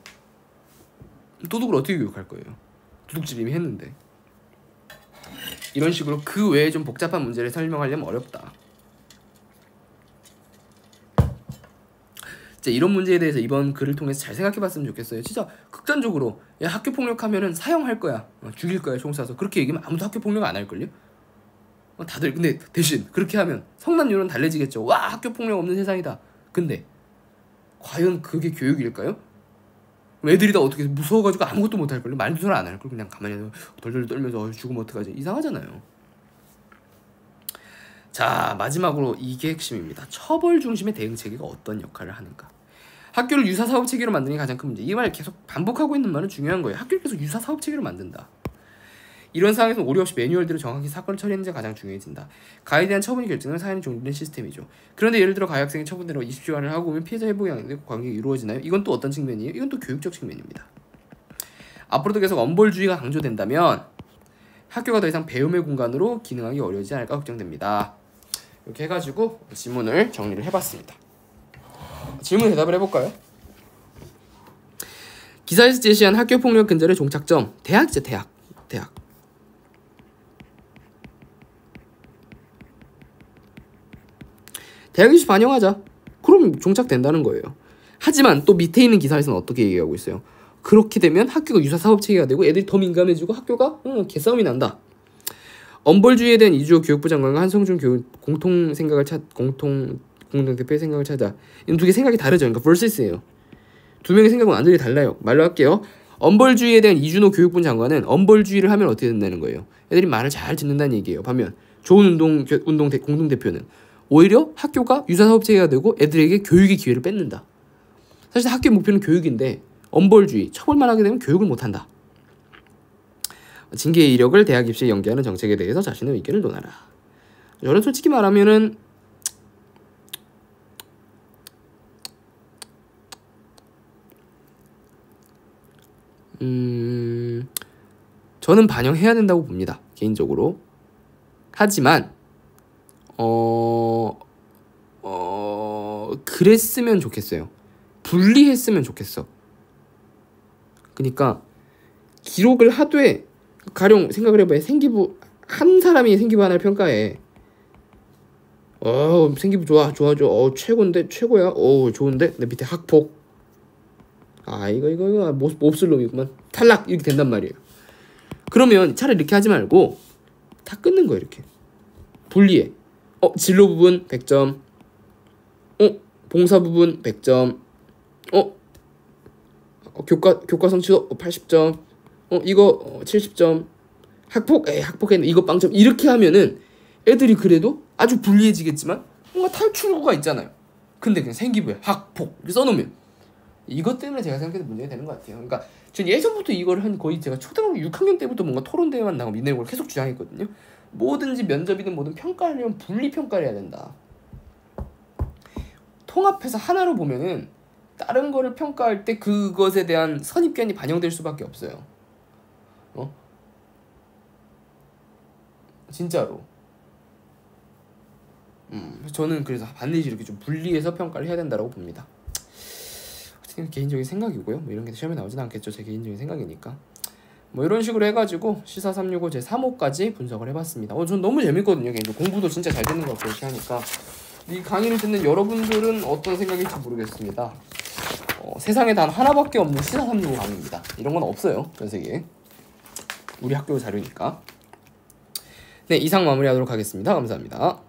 도둑을 어떻게 교육할 거예요? 도둑질 이미 했는데. 이런 식으로 그 외에 좀 복잡한 문제를 설명하려면 어렵다. 진짜 이런 문제에 대해서 이번 글을 통해서 잘 생각해봤으면 좋겠어요. 진짜 극단적으로 야 학교 폭력하면은 사형할 거야, 죽일 거야 총 쏴서 그렇게 얘기하면 아무도 학교 폭력 안 할걸요? 다들 근데 대신 그렇게 하면 성난 여론 달래지겠죠. 와 학교 폭력 없는 세상이다. 근데 과연 그게 교육일까요? 애들이 다 어떻게 무서워가지고 아무것도 못 할걸요? 말도 잘 안 할걸. 그냥 가만히 덜덜 떨면서 죽으면 어떡하지? 이상하잖아요. 자 마지막으로 이게 핵심입니다. 처벌 중심의 대응 체계가 어떤 역할을 하는가. 학교를 유사 사업 체계로 만드는 게 가장 큰 문제. 이 말 계속 반복하고 있는 말은 중요한 거예요. 학교를 계속 유사 사업 체계로 만든다. 이런 상황에서 오류 없이 매뉴얼대로 정확히 사건을 처리하는 게 가장 중요해진다. 가해에 대한 처분이 결정은 사연이 종료된 시스템이죠. 그런데 예를 들어 가해 학생이 처분대로 20시간을 하고 오면 피해자 회복이 안 되고 관계가 이루어지나요? 이건 또 어떤 측면이에요? 이건 또 교육적 측면입니다. 앞으로도 계속 엄벌주의가 강조된다면 학교가 더 이상 배움의 공간으로 기능하기 어려워지지 않을까 걱정됩니다. 이렇게 해가지고 질문을 정리를 해봤습니다. 질문 대답을 해볼까요? 기사에서 제시한 학교폭력 근절의 종착점 대학이죠. 대학. 대학 이슈 반영하자. 그럼 종착된다는 거예요. 하지만 또 밑에 있는 기사에서는 어떻게 얘기하고 있어요? 그렇게 되면 학교가 유사 사업체계가 되고 애들이 더 민감해지고 학교가 개싸움이 난다. 엄벌주의에 대한 이주호 교육부 장관과 한성준 공동대표의 생각을 찾아. 이 두 개 생각이 다르죠. 그러니까 versus예요. 두 명의 생각은 완전히 달라요. 말로 할게요. 엄벌주의에 대한 이준호 교육부 장관은 엄벌주의를 하면 어떻게 된다는 거예요? 애들이 말을 잘 듣는다는 얘기예요. 반면 좋은 공동대표는 오히려 학교가 유사사업체계가 되고 애들에게 교육의 기회를 뺏는다. 사실 학교의 목표는 교육인데 엄벌주의, 처벌만 하게 되면 교육을 못한다. 징계의 이력을 대학 입시에 연계하는 정책에 대해서 자신의 의견을 논하라. 저는 솔직히 말하면은 저는 반영해야 된다고 봅니다. 개인적으로. 하지만 그랬으면 좋겠어요. 분리했으면 좋겠어. 그러니까 기록을 하되 가령 생각을 해봐요. 생기부 한 사람이 생기부 하나를 평가해. 생기부 좋아. 최고인데 최고야. 좋은데 내 밑에 학폭. 이거 몹쓸 놈이구만. 탈락 이렇게 된단 말이에요. 그러면 차라리 이렇게 하지 말고 다 끊는 거예요. 이렇게 분리해. 진로 부분 100점. 봉사 부분 100점. 교과 성취도 80점. 이거 70점. 학폭했네. 이거 빵점. 이렇게 하면은 애들이 그래도 아주 불리해지겠지만 뭔가 탈출구가 있잖아요. 근데 그냥 생기부에 학폭 이렇게 써놓으면 이것 때문에 제가 생각해도 문제가 되는 것 같아요. 그러니까 전 예전부터 이걸 한 거의 제가 초등학교 6학년 때부터 뭔가 토론대회만 나가면 이런 걸 계속 주장했거든요. 뭐든지 면접이든 뭐든 평가하려면 분리평가를 해야 된다. 통합해서 하나로 보면은 다른 거를 평가할 때 그것에 대한 선입견이 반영될 수밖에 없어요. 진짜로. 저는 그래서 반드시 이렇게 좀 분리해서 평가를 해야 된다고 봅니다. 어쨌든 개인적인 생각이고요. 뭐 이런 게 시험에 나오진 않겠죠. 제 개인적인 생각이니까. 뭐 이런 식으로 해가지고 시사 365 제 3호까지 분석을 해봤습니다. 전 너무 재밌거든요. 개인적으로 공부도 진짜 잘 되는 것 같고 이렇게 하니까. 이 강의를 듣는 여러분들은 어떤 생각일지 모르겠습니다. 세상에 단 하나밖에 없는 시사 365 강의입니다. 이런 건 없어요. 전 세계에. 우리 학교 자료니까. 네, 이상 마무리하도록 하겠습니다. 감사합니다.